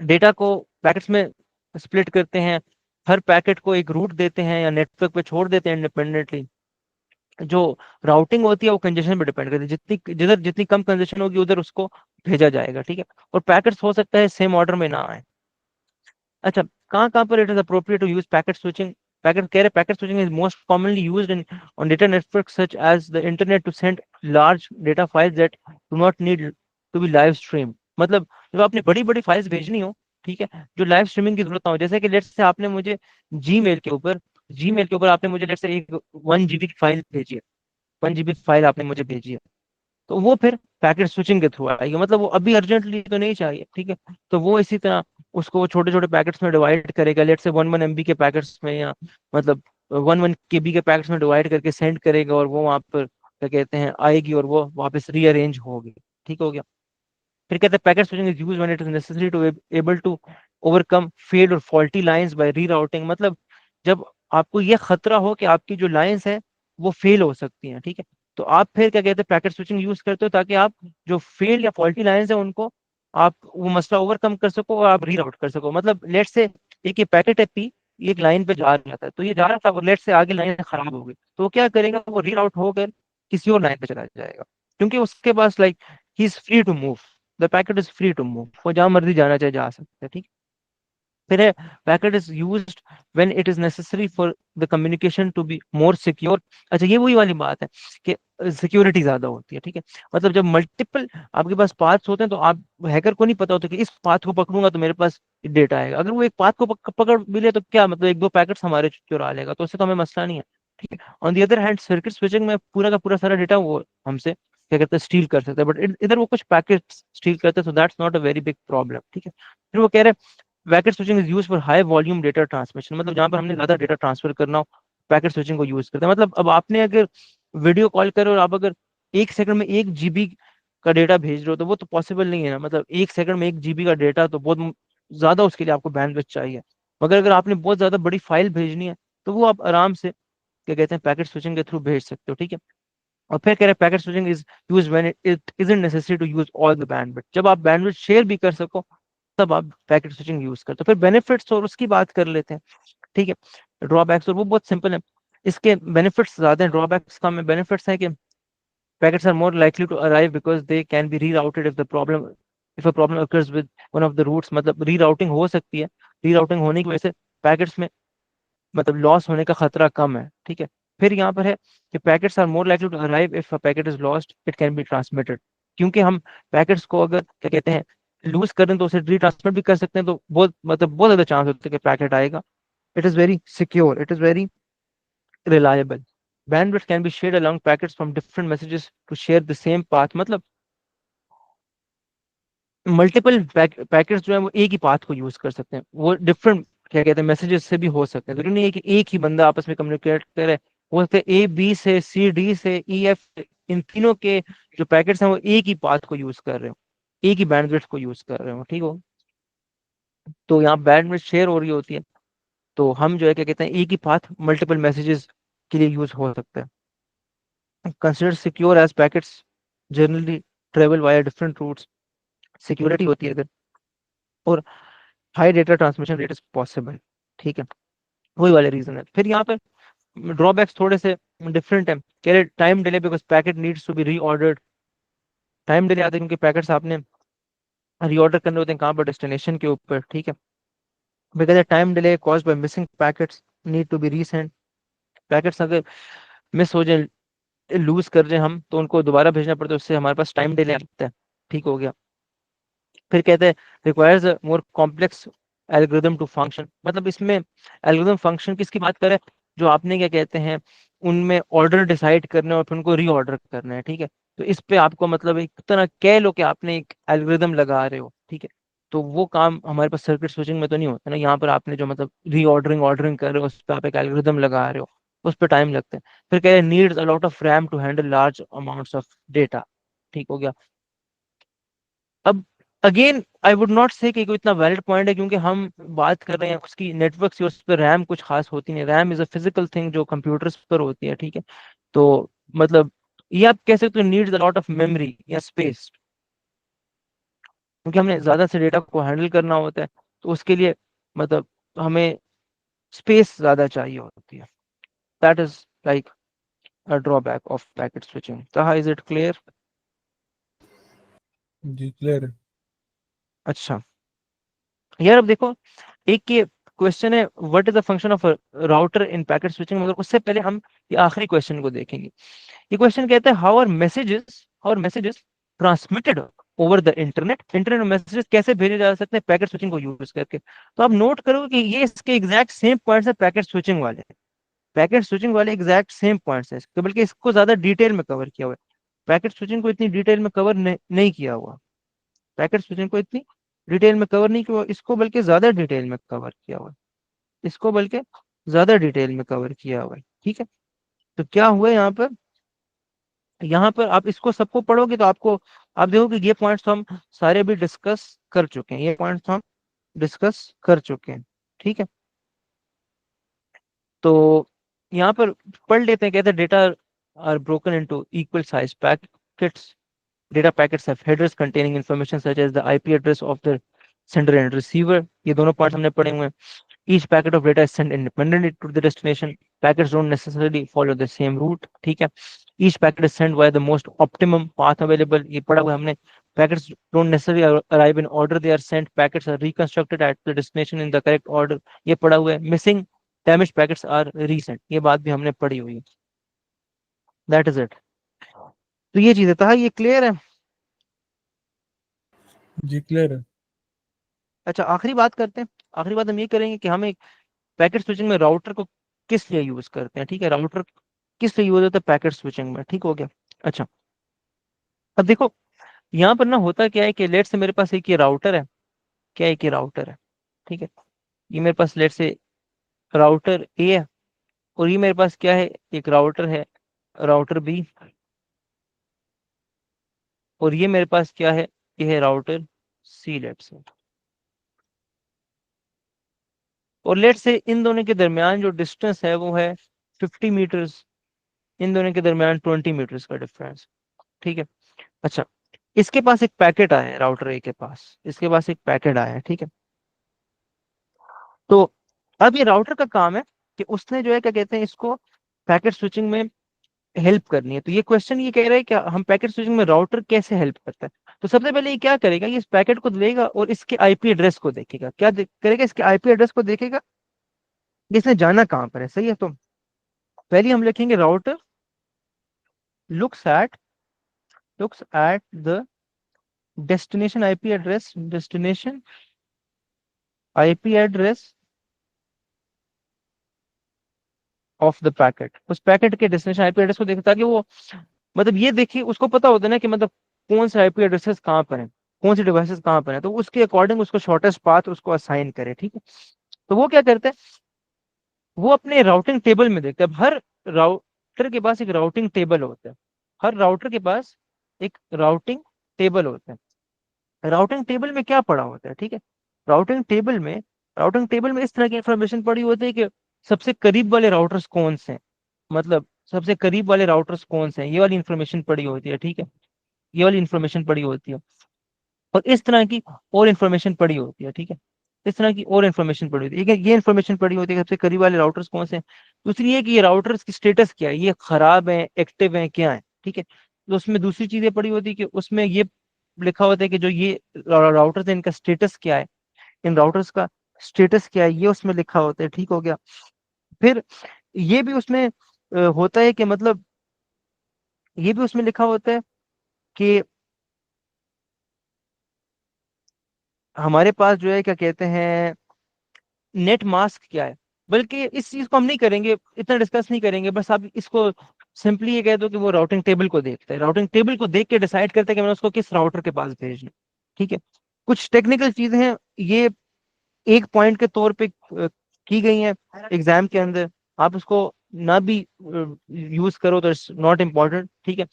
डेटा को पैकेट्स में स्प्लिट करते हैं, हर पैकेट को एक रूट देते हैं या नेटवर्क पे छोड़ देते हैं इंडिपेंडेंटली। जो राउटिंग होती है वो कंजेशन पे डिपेंड करती है, जितनी जिधर जितनी कम कंजेशन होगी उधर उसको भेजा जाएगा, ठीक है। और पैकेट्स हो सकता है सेम ऑर्डर में ना आए। अच्छा, कहाँ कहाँ पर it is appropriate to use packet switching, packet कह रहे packet switching is most commonly used in on data network such as the internet to send large data files that do not need to be live stream, मतलब जब आपने बड़ी बड़ी files भेजनी हो, ठीक है, जो लाइव स्ट्रीमिंग की जरूरत ना हो, जैसे कि लेट्स से आपने मुझे जीमेल के ऊपर आपने मुझे लेट्स से एक 1 GB की फाइल भेजी है, 1 GB फाइल आपने मुझे भेजी है, तो वो फिर पैकेट स्विचिंग के थ्रू आएगी, मतलब वो अभी अर्जेंटली तो नहीं चाहिए, ठीक है। तो वो इसी तरह उसको छोटे छोटे पैकेट्स में डिवाइड करेगा, लेट से 1 1 MB के पैकेट्स में, या मतलब वन केबी के पैकेट्स में डिवाइड करके सेंड करेगा, और वो वहां पर क्या कहते हैं आएगी, और वो वापस रीअरेंज होगी। ठीक हो गया। फिर कहते हैं packet switching is used when it is necessary to able to overcome failed और फॉल्टी लाइंस बाय रीराउटिंग। मतलब जब आपको ये खतरा हो कि आपकी जो लाइंस है वो फेल हो सकती हैं, ठीक है, तो आप फिर क्या कहते हैं पैकेट स्विचिंग यूज करते हो, ताकि आप जो फेल या फॉल्टी लाइंस है उनको आप वो मसला ओवरकम कर सको और आप रीराउट कर सको। मतलब लेट से एक ये पैकेट है पी, एक लाइन पे जा रहा था, तो ये जा रहा था और लेट से आगे लाइन खराब हो गई, तो वो क्या करेगा, वो रीराउट होकर किसी और लाइन पे चला जाएगा, क्योंकि उसके पास like he is free to move, the packet is free to move, वो जहां मर्जी जाना चाहे जा सकता है, ठीक। फिर है packet is used when it is necessary for the communication to be more secure. अच्छा, ये वही वाली बात है कि सिक्योरिटी ज्यादा होती है, ठीक है। मतलब जब मल्टीपल आपके पास पाथ्स होते हैं, तो आप हैकर को नहीं पता होता कि इस पाथ को पकड़ूंगा तो मेरे पास डेटा आएगा। अगर वो एक पाथ को पकड़ भी ले तो क्या मतलब एक दो पैकेट्स हमारे चुरा लेगा, तो उससे तो हमें मसला नहीं है, ठीक है। On the other hand circuit switching में पूरा का पूरा सारा डेटा वो हमसे क्या कहते हैं स्टील कर सकते हैं, बट इधर वो कुछ पैकेट्स स्टील करते हैं, so that's not a very big problem, ठीक है। फिर वो कह रहे हैं packet switching is use for high volume data transmission. मतलब जहां पर हमने ज्यादा डेटा ट्रांसफर करना हो, पैकेट स्विचिंग को यूज करते हैं। मतलब अब आपने अगर वीडियो कॉल करो और आप अगर 1 सेकंड में 1 GB का डेटा भेज रहे हो, तो वो तो पॉसिबल नहीं है ना। मतलब 1 सेकंड में 1 GB का डेटा तो बहुत ज्यादा, उसके लिए आपको बैंडविड्थ चाहिए। मगर अगर आपने बहुत ज्यादा बड़ी फाइल भेजनी है, तो वो आप आराम से क्या कहते हैं पैकेट स्विचिंग के थ्रू भेज सकते हो, ठीक है। और फिर कह रहे हैं packet switching is use when it isn't necessary to use all the bandwidth. जब आप बैंडविड्थ शेयर भी कर सको, तब आप पैकेट स्विचिंग यूज करते हो। फिर बेनिफिट्स और उसकी बात कर लेते हैं, ठीक है। ड्रॉबैक्स और वो बहुत सिंपल है, इसके बेनिफिट्स ज्यादा हैं, ड्रॉबैक्स कम है। बेनिफिट्स है कि packets are more likely to arrive because they can be rerouted if a problem occurs with one of the routes. मतलब रीराउटिंग हो सकती है, रीराउटिंग होने की वजह से पैकेट्स में मतलब लॉस होने का खतरा कम है, ठीक है। फिर यहाँ पर है कि packets are more likely to arrive if a packet is lost it can be transmitted. क्योंकि हम पैकेट्स को अगर क्या कहते हैं लूज करें तो उसे रीट्रांसमिट भी कर सकते हैं, तो बहुत मतलब बहुत ज्यादा चांस होता है कि पैकेट आएगा। It is very secure, it is very reliable. bandwidth can be shared along packets from different messages to share the same path। मतलब मल्टीपल पैकेट्स जो है वो एक ही पाथ को यूज कर सकते हैं, वो डिफरेंट क्या कहते हैं मैसेजेस से भी हो सकते हैं। जरूरी नहीं है कि एक ही बंदा आपस में कम्युनिकेट करे, हो सकते हैं A B से C D से E F, इन तीनों के जो पैकेट्स हैं वो एक ही पाथ को यूज कर रहे हो, एक ही बैंडविड्थ को यूज कर रहे हो, ठीक हो। तो यहाँ बैंडविड्थ शेयर हो रही होती है, तो हम जो है क्या कहते हैं एक ही पाथ मल्टीपल मैसेजेस के लिए यूज हो सकता है। Consider secure as packets generally travel via different routes. Security होती है अगर, और high data transmission rate is possible, ठीक है। वही वाले रीजन है। फिर यहाँ पे ड्रॉबैक्स थोड़े से डिफरेंट है, कह रहे time delay because packet needs to be reordered. Time delay आता है क्योंकि पैकेट्स आपने रीऑर्डर करने होते हैं कहाँ पर, डेस्टिनेशन के ऊपर, ठीक है। Because time delay cause by missing packets need to be resent. Packets अगर मिस हो जाए, लूज कर जाए हम, तो उनको दोबारा भेजना पड़ता है, उससे हमारे पास टाइम डिले आता है, ठीक हो गया। फिर कहते हैं requires more complex algorithm to function. मतलब इसमें एल्गोरिदम फंक्शन किसकी बात करें, जो आपने क्या कहते हैं उनमें ऑर्डर डिसाइड करना है और फिर उनको रीऑर्डर करना है, ठीक है। तो इस पे आपको मतलब एक तरह कह लो कि आपने एक एल्गोरिदम लगा रहे हो, ठीक है। तो वो काम हमारे पास सर्किट स्विचिंग में तो नहीं होता ना, यहाँ पर आपने जो मतलब रीऑर्डरिंग ऑर्डरिंग कर रहे हो उस पर आप एक एल्गोरिदम लगा रहे हो, उस पर टाइम लगता है। फिर कह रहे हैं needs a lot of RAM to handle large amounts of data, ठीक हो गया। अब अगेन आई वुड नॉट से कि कोई इतना वैलिड पॉइंट है, क्योंकि हम बात कर रहे हैं उसकी नेटवर्क से, उस पर रैम कुछ खास होती नहीं। RAM is a physical thing जो कंप्यूटर्स पर होती है, ठीक है। तो मतलब ये आप कह सकते हो needs a lot of memory या स्पेस, क्योंकि हमने ज्यादा से डेटा को हैंडल करना होता है, तो उसके लिए मतलब हमें स्पेस ज्यादा चाहिए होती है। That is like a drawback of packet switching. कहा इज इट क्लियर? जी क्लियर है। अच्छा यार, अब देखो एक ये क्वेश्चन है what is the function of router in packet switching, मगर उससे पहले हम ये आखिरी क्वेश्चन को देखेंगे। ये क्वेश्चन कहता है how are messages transmitted over the internet. Internet messages कैसे भेजे जा सकते हैं पैकेट स्विचिंग को यूज करके। तो आप नोट करोगे कि ये इसके एग्जैक्ट सेम पॉइंट्स है पैकेट स्विचिंग वाले, पैकेट स्विचिंग वाले एग्जैक्ट सेम पॉइंट्स है इसके, बल्कि इसको ज्यादा डिटेल में कवर किया हुआ है। पैकेट स्विचिंग को इतनी डिटेल में कवर नहीं किया हुआ, पैकेट स्विचिंग को इतनी डिटेल में कवर नहीं किया हुआ, इसको बल्कि ज्यादा डिटेल में कवर किया हुआ है, इसको बल्कि ज्यादा डिटेल में कवर किया हुआ है, ठीक है। तो क्या हुआ यहाँ पर आप इसको सबको पढ़ोगे तो आपको, आप देखोगे ये पॉइंट्स हम सारे भी डिस्कस कर चुके हैं, ये पॉइंट्स हम डिस्कस कर चुके हैं, ठीक है। तो यहाँ पर पढ़ लेते हैं, कहते हैं data are broken into equal size packets, data packets have headers containing information such as the IP address of the sender and receiver, ये दोनों पार्ट हमने पढ़े हुए हैं। Each packet of data is sent independently to the destination. Packets don't necessarily follow the same route, ठीक है। Each packet is sent via the most optimum path available, ये पढ़ा हुआ है हमने। Packets don't necessarily arrive in order they are sent. Packets are reconstructed at the destination in the correct order, ये पढ़ा हुआ है। Missing damaged packets are resent, ये बात भी हमने पढ़ी हुई है। That is it। तो ये चीजें था, ये क्लियर है। जी क्लियर है। अच्छा, आखिरी बात करते हैं। आखिरी बात हम ये करेंगे कि हम एक पैकेट स्विचिंग में राउटर को किस लिए यूज करते हैं, ठीक है। राउटर किस लिए यूज होता है पैकेट स्विचिंग में, ठीक हो गया। अच्छा, अब देखो यहाँ पर ना होता क्या है कि लेट से मेरे पास एक ये राउटर है, क्या है कि राउटर है, ठीक है। ये मेरे पास लेट से राउटर ए है, और ये मेरे पास क्या है, एक राउटर है, राउटर बी, और ये मेरे पास क्या है, ये है राउटर सी लेट से। और लेट से इन दोनों के दरमियान जो डिस्टेंस है वो है 50 मीटर्स, इन दोनों के दरमियान 20 मीटर्स का डिफरेंस, ठीक है। अच्छा, इसके पास एक पैकेट आया है, राउटर ए के पास, इसके पास एक पैकेट आया है, ठीक है। तो अब ये राउटर का काम है कि उसने जो है क्या कहते हैं इसको पैकेट स्विचिंग में हेल्प करनी है। तो ये क्वेश्चन ये कह रहा है कि हम पैकेट स्विचिंग में राउटर कैसे हेल्प करता है। तो सबसे पहले ये क्या करेगा, ये इस पैकेट को लेगा और इसके आईपी एड्रेस को देखेगा। क्या करेगा, इसके आईपी एड्रेस को देखेगा कि इसने जाना कहाँ पर है, सही है। तो पहले हम लिखेंगे router looks at the destination IP address, destination IP address of the packet, उस पैकेट के डेस्टिनेशन आईपी एड्रेस को देखता, ताकि वो मतलब ये देखिए, उसको पता होता है ना कि मतलब कौन से आईपी एड्रेसेस कहाँ पर हैं, कौन सी डिवाइसेस कहाँ पर हैं, तो उसके अकॉर्डिंग उसको शॉर्टेस्ट पाथ उसको असाइन करे, ठीक है। तो वो क्या करता है, वो अपने राउटिंग टेबल में देखता है। अब हर राउटर के पास एक राउटिंग टेबल होता है, हर राउटर के पास एक राउटिंग टेबल होता है। राउटिंग टेबल में क्या पड़ा होता है, ठीक है। राउटिंग टेबल में राउटिंग टेबल में इस तरह की इंफॉर्मेशन पड़ी होती है कि सबसे करीब वाले राउटर्स कौन से हैं, मतलब सबसे करीब वाले राउटर्स कौन से हैं, ये वाली इंफॉर्मेशन पड़ी होती है, ठीक है। ये वाली इंफॉर्मेशन पड़ी होती है, और इस तरह की और इंफॉर्मेशन पड़ी होती है, ठीक है। इस तरह की और इंफॉर्मेशन पड़ी होती है, ये इंफॉर्मेशन पड़ी होती है कि सबसे करीब वाले राउटर्स कौन से हैं। दूसरी ये कि ये राउटर्स की स्टेटस क्या है, ये खराब है, एक्टिव है, क्या है, ठीक है। तो उसमें दूसरी चीजें पड़ी होती है कि उसमें ये लिखा होता है कि जो ये राउटर्स है इनका स्टेटस क्या है, इन राउटर्स का स्टेटस क्या है, ये उसमें लिखा होता है, ठीक हो गया। फिर ये भी उसमें होता है कि मतलब ये भी उसमें लिखा होता है कि हमारे पास जो है क्या कहते हैं नेट मास्क क्या है। बल्कि इस चीज को हम नहीं करेंगे, इतना डिस्कस नहीं करेंगे, बस आप इसको सिंपली ये कह दो कि वो राउटिंग टेबल को देखता है, राउटिंग टेबल को देख के डिसाइड करता है कि मैंने उसको किस राउटर के पास भेजना, ठीक है। कुछ टेक्निकल चीजें हैं, ये एक पॉइंट के तौर पे की गई हैं एग्जाम के अंदर, आप उसको ना भी यूज करो तो इट्स नॉट इम्पोर्टेंट, ठीक है।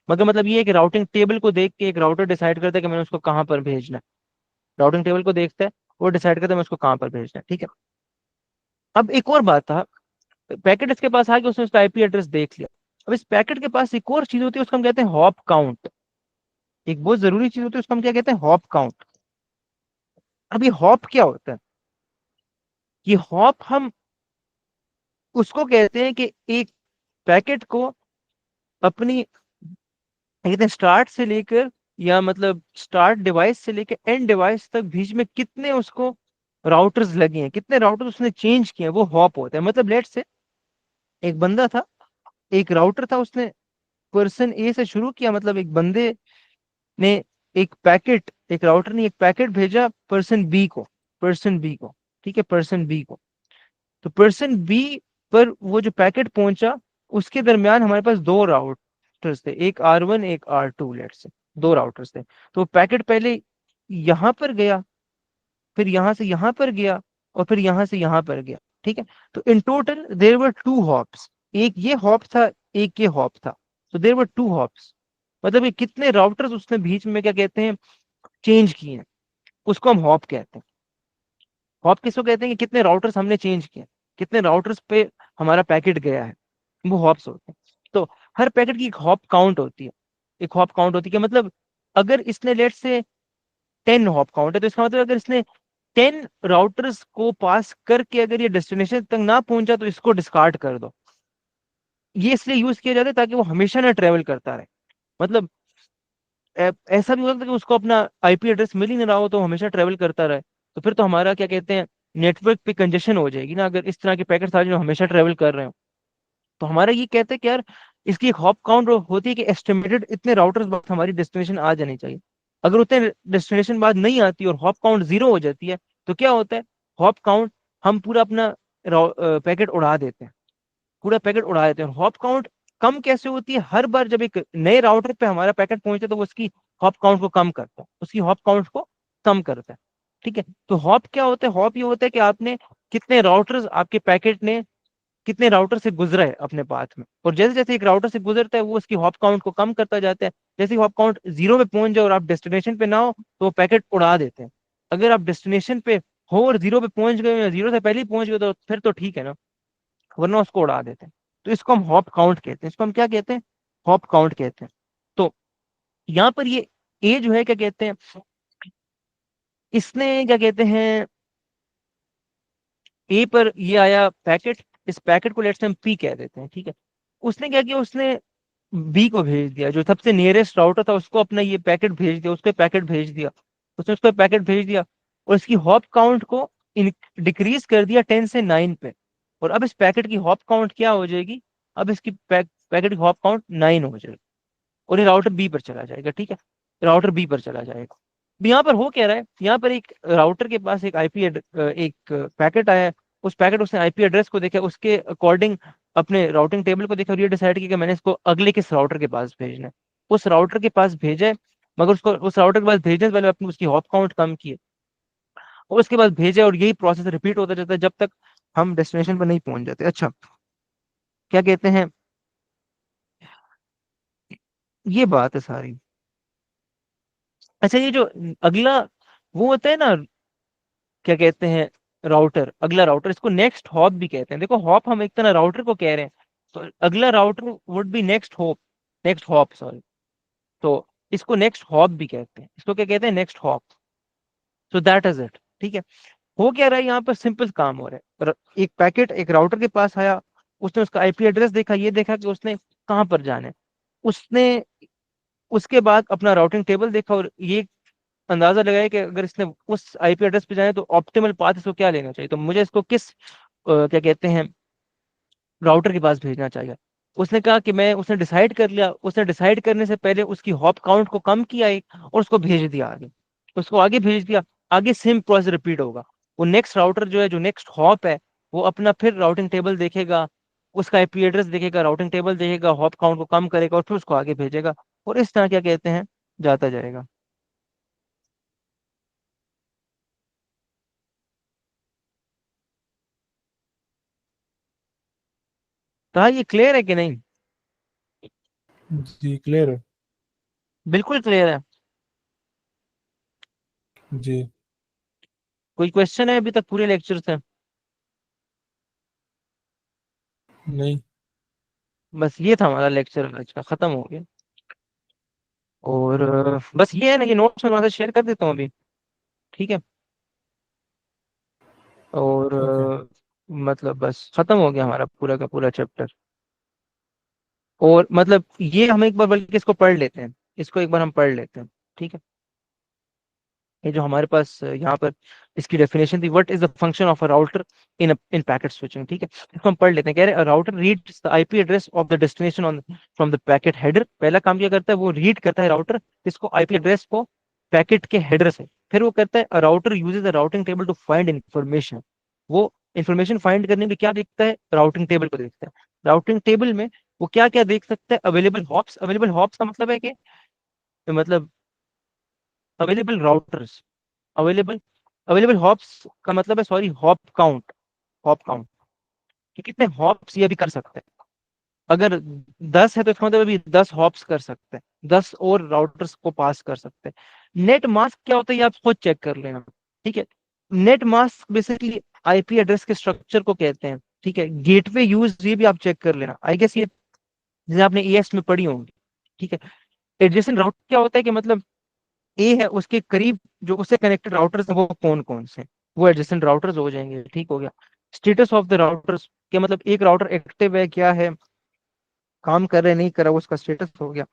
मगर मतलब ये है कि राउटिंग टेबल को देख के एक राउटर डिसाइड करता है कि मैंने उसको कहाँ पर भेजना है, राउटिंग टेबल को देखता है, वो डिसाइड करता है मैं उसको कहाँ पर भेजना है, ठीक है। अब एक और बात था, पैकेट इसके पास आ गया, उसने उसका आईपी एड्रेस देख लिया। अब इस पैकेट के पास एक और चीज होती है, उसको हम कहते हैं हॉप काउंट, एक बहुत जरूरी चीज होती है, उसको हम क्या कहते हैं, हॉप काउंट। अब ये हॉप क्या होता है, ये हॉप हम उसको कहते हैं कि एक पैकेट को अपनी कहते हैं स्टार्ट से लेकर, या मतलब स्टार्ट डिवाइस से लेकर एंड डिवाइस तक बीच में कितने उसको राउटर्स लगे हैं, कितने राउटर्स उसने चेंज किए हैं, वो हॉप होता है। मतलब लेट से एक बंदा था, एक राउटर था, उसने पर्सन ए से शुरू किया, मतलब एक बंदे ने एक राउटर ने एक पैकेट भेजा पर्सन बी को, ठीक है, पर्सन बी को। तो पर्सन बी पर वो जो पैकेट पहुंचा, उसके दरमियान हमारे पास दो राउटर्स थे, एक R1 एक R2, लेट से दो राउटर्स थे। तो पैकेट पहले यहां पर गया, फिर यहां से यहां पर गया, और फिर यहां से यहां पर गया। ठीक है। तो in total there were two hops, एक ये हॉप था, एक ये हॉप था। तो देयर वर टू हॉप्स, मतलब ये कितने राउटर्स उसने बीच में क्या कहते हैं चेंज किए हैं, उसको हम हॉप कहते हैं। हॉप किसको कहते हैं कि कितने राउटर्स हमने चेंज किए, कितने राउटर्स पे हमारा पैकेट गया है, वो हॉप्स होते हैं। तो हर पैकेट की एक हॉप काउंट होती है, एक हॉप काउंट होती है, मतलब अगर इसने लेट से 10 हॉप काउंट है, तो इसका मतलब अगर इसने 10 राउटर्स को पास करके अगर ये डेस्टिनेशन तक ना पहुंचा तो इसको डिस्कार्ड कर दो। ये इसलिए यूज किया जाता है ताकि वो हमेशा ना ट्रेवल करता रहे, मतलब ऐसा भी हो सकता है कि उसको अपना आईपी एड्रेस मिल ही नहीं रहा हो तो हमेशा ट्रेवल करता रहे, तो फिर तो हमारा क्या कहते हैं नेटवर्क पे कंजेशन हो जाएगी ना, अगर इस तरह के पैकेट्स आ जाए जो हमेशा ट्रेवल कर रहे हो। तो हमारा ये कहते हैं कि यार इसकी एक हॉप काउंट होती है कि एस्टिमेटेड इतने राउटर्स बाद हमारी डेस्टिनेशन आ जानी चाहिए। अगर उतने डेस्टिनेशन बाद नहीं आती और हॉप काउंट जीरो हो जाती है तो क्या होता है, हॉप काउंट हम पूरा अपना पैकेट उड़ा देते हैं, पूरा पैकेट उड़ा देते हैं। और हॉप काउंट कम कैसे होती है, हर बार जब एक नए राउटर पे हमारा पैकेट पहुंचे तो वो उसकी हॉप काउंट को कम करता है, उसकी हॉप काउंट को कम करता है। ठीक है। तो हॉप क्या होता है, हॉप ये होता है कि आपने कितने राउटर्स आपके पैकेट ने कितने राउटर से गुजरा है अपने पाथ में, और जैसे जैसे एक राउटर से गुजरता है वो उसकी हॉप काउंट को कम करता जाता है। जैसे हॉप काउंट जीरो पे पहुंच जाए और आप डेस्टिनेशन पे ना हो तो वो पैकेट उड़ा देते हैं। अगर आप डेस्टिनेशन पे हो और जीरो पे पहुंच गए या जीरो से पहले ही पहुंच गए तो फिर तो ठीक है ना, वरना उसको उड़ा देते हैं। तो इसको हम हॉप काउंट कहते हैं, इसको हम क्या कहते हैं, हॉप काउंट कहते हैं। तो यहाँ पर ये ए जो है क्या कहते हैं, इसने क्या कहते हैं ए पर ये आया पैकेट, इस पैकेट को लेट्स से हम पी कह देते हैं, ठीक है। उसने क्या किया, उसने बी को भेज दिया, जो सबसे नियरेस्ट राउटर था उसको अपना ये पैकेट भेज दिया, उसको पैकेट भेज दिया, उसने उसको पैकेट भेज दिया और इसकी हॉप काउंट को डिक्रीज कर दिया 10 से 9 पे। और अब इस पैकेट की हॉप काउंट क्या हो जाएगी, अब इसकी पैकेट की हॉप काउंट 9 हो जाएगी और ये राउटर बी पर चला जाएगा, ठीक है, राउटर बी पर चला जाएगा। अब यहाँ पर हो क्या रहा है, यहाँ पर एक राउटर के पास एक आईपी एक पैकेट आया है, उस पैकेट उसने आईपी एड्रेस को देखा, उसके अकॉर्डिंग अपने राउटिंग टेबल को देखा और ये डिसाइड किया कि मैंने इसको अगले किस राउटर के पास भेजना है, उस राउटर के पास भेजा है। मगर उसको उस राउटर के पास भेजने से पहले अपनी उसकी हॉप काउंट कम की है और उसके बाद भेजा, और यही प्रोसेस रिपीट होता रहता है जब तक हम डेस्टिनेशन पर नहीं पहुंच जाते। अच्छा, क्या कहते हैं, ये बात है सारी। अच्छा, ये जो अगला वो होता है ना, क्या कहते हैं, राउटर, अगला राउटर, इसको नेक्स्ट हॉप भी कहते हैं। देखो हॉप हम एक तरह राउटर को कह रहे हैं, तो अगला router would be next hop, next hop sorry. तो इसको नेक्स्ट हॉप भी कहते हैं, इसको क्या कहते हैं, next hop. So that is it, ठीक है। हो क्या रहा है, यहाँ पर सिंपल काम हो रहा है, एक पैकेट एक राउटर के पास आया, उसने उसका आईपी एड्रेस देखा, ये देखा कि उसने कहाँ पर जाना है, उसने उसके बाद अपना राउटिंग टेबल देखा और ये अंदाजा लगाया कि अगर इसने उस आईपी एड्रेस पे जाए तो ऑप्टिमल पाथ इसको क्या लेना चाहिए, तो मुझे इसको किस क्या कहते हैं राउटर के पास भेजना चाहिए। उसने कहा कि मैं, उसने डिसाइड कर लिया, उसने डिसाइड करने से पहले उसकी हॉप काउंट को कम किया एक और उसको भेज दिया आगे, उसको आगे भेज दिया। आगे सेम प्रोसेस रिपीट होगा, वो नेक्स्ट राउटर जो है, जो नेक्स्ट हॉप है, वो अपना फिर राउटिंग टेबल देखेगा, उसका आईपी एड्रेस देखेगा, राउटिंग टेबल देखेगा, हॉप काउंट को कम करेगा और फिर उसको आगे भेजेगा, और इस तरह क्या कहते हैं जाता जाएगा। तो हाँ, ये क्लियर है कि नहीं? जी क्लियर है। बिल्कुल क्लियर है। जी। कोई क्वेश्चन है अभी तक पूरे लेक्चर से? नहीं। बस ये था हमारा लेक्चर आज का, खत्म हो गया। और बस ये है ना, ये नोट्स मैं वहां से शेयर कर देता हूँ अभी, ठीक है। और ओके। मतलब बस खत्म हो गया हमारा पूरा का पूरा चैप्टर। और मतलब ये हम एक बार बल्कि इसको पढ़ लेते हैं, इसको एक बार हम पढ़ लेते हैं, ठीक है। ये जो हमारे पास यहाँ पर इसकी डेफिनेशन थी, what is the function of a router in in packet switching, ठीक है। इसको हम पढ़ लेते हैं। कह रहे router reads the IP address of the destination on from the packet header. पहला काम क्या करता है, वो रीड करता है राउटर इसको आईपी एड्रेस को पैकेट के हेडर से। फिर वो करता है router uses the routing table to find information. वो इंफॉर्मेशन फाइंड करने में क्या देखता है, राउटिंग टेबल को देखता है। राउटिंग टेबल में वो क्या क्या देख सकता है, अवेलेबल हॉप्स, अवेलेबल हॉप्स का मतलब है कि मतलब available routers, available available hops का मतलब है, sorry, hop count, hop count. कि कितने हॉप्स ये भी कर सकते हैं। अगर 10 है तो इसका मतलब अभी 10 हॉप्स कर सकते हैं, 10 और राउटर्स को पास कर सकते हैं। नेट मास्क क्या होता है ये आप खुद चेक कर लेना, ठीक है। Net mask basically IP address के स्ट्रक्चर को कहते हैं, ठीक है। गेटवे यूज ये भी आप चेक कर लेना, आई गेस ये जैसे आपने एएस में पढ़ी होंगी, ठीक है। एडजेसेंट राउट क्या होता है कि मतलब ए है उसके करीब जो उससे कनेक्टेड राउटर्स हैं वो कौन कौन से हैं, वो एडजेसेंट राउटर्स हो जाएंगे, ठीक हो गया। स्टेटस ऑफ द राउटर्स क्या मतलब एक राउटर एक्टिव है क्या है, काम कर रहे हैं नहीं कर रहा, वो उसका स्टेटस हो गया।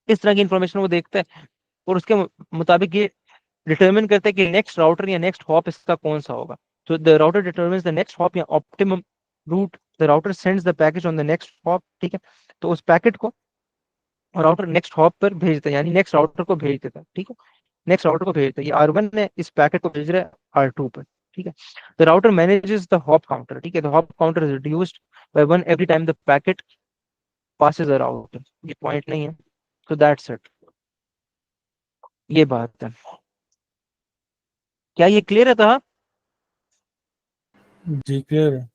इस तरह की इंफॉर्मेशन वो देखता है और उसके मुताबिक ये डिटरमिन करता है कि नेक्स्ट राउटर या नेक्स्ट हॉप इसका कौन सा होगा। तो the router determines the next hop या optimum route, the router sends the package on the next hop, ठीक है। तो उस पैकेट को राउटर नेक्स्ट हॉप पर भेजता है, यानी नेक्स्ट राउटर को भेज देता है, ठीक है। नेक्स्ट राउटर को भेजता है, ये R1 ने इस पैकेट को भेज रहा है R2 पर, ठीक है। The router manages the hop counter, ठीक है। The hop counter is reduced by 1 every time the packet passes a router, ये पॉइंट नहीं है। तो दैट्स इट, ये बात है। क्या ये क्लियर है था? जी क्लियर है।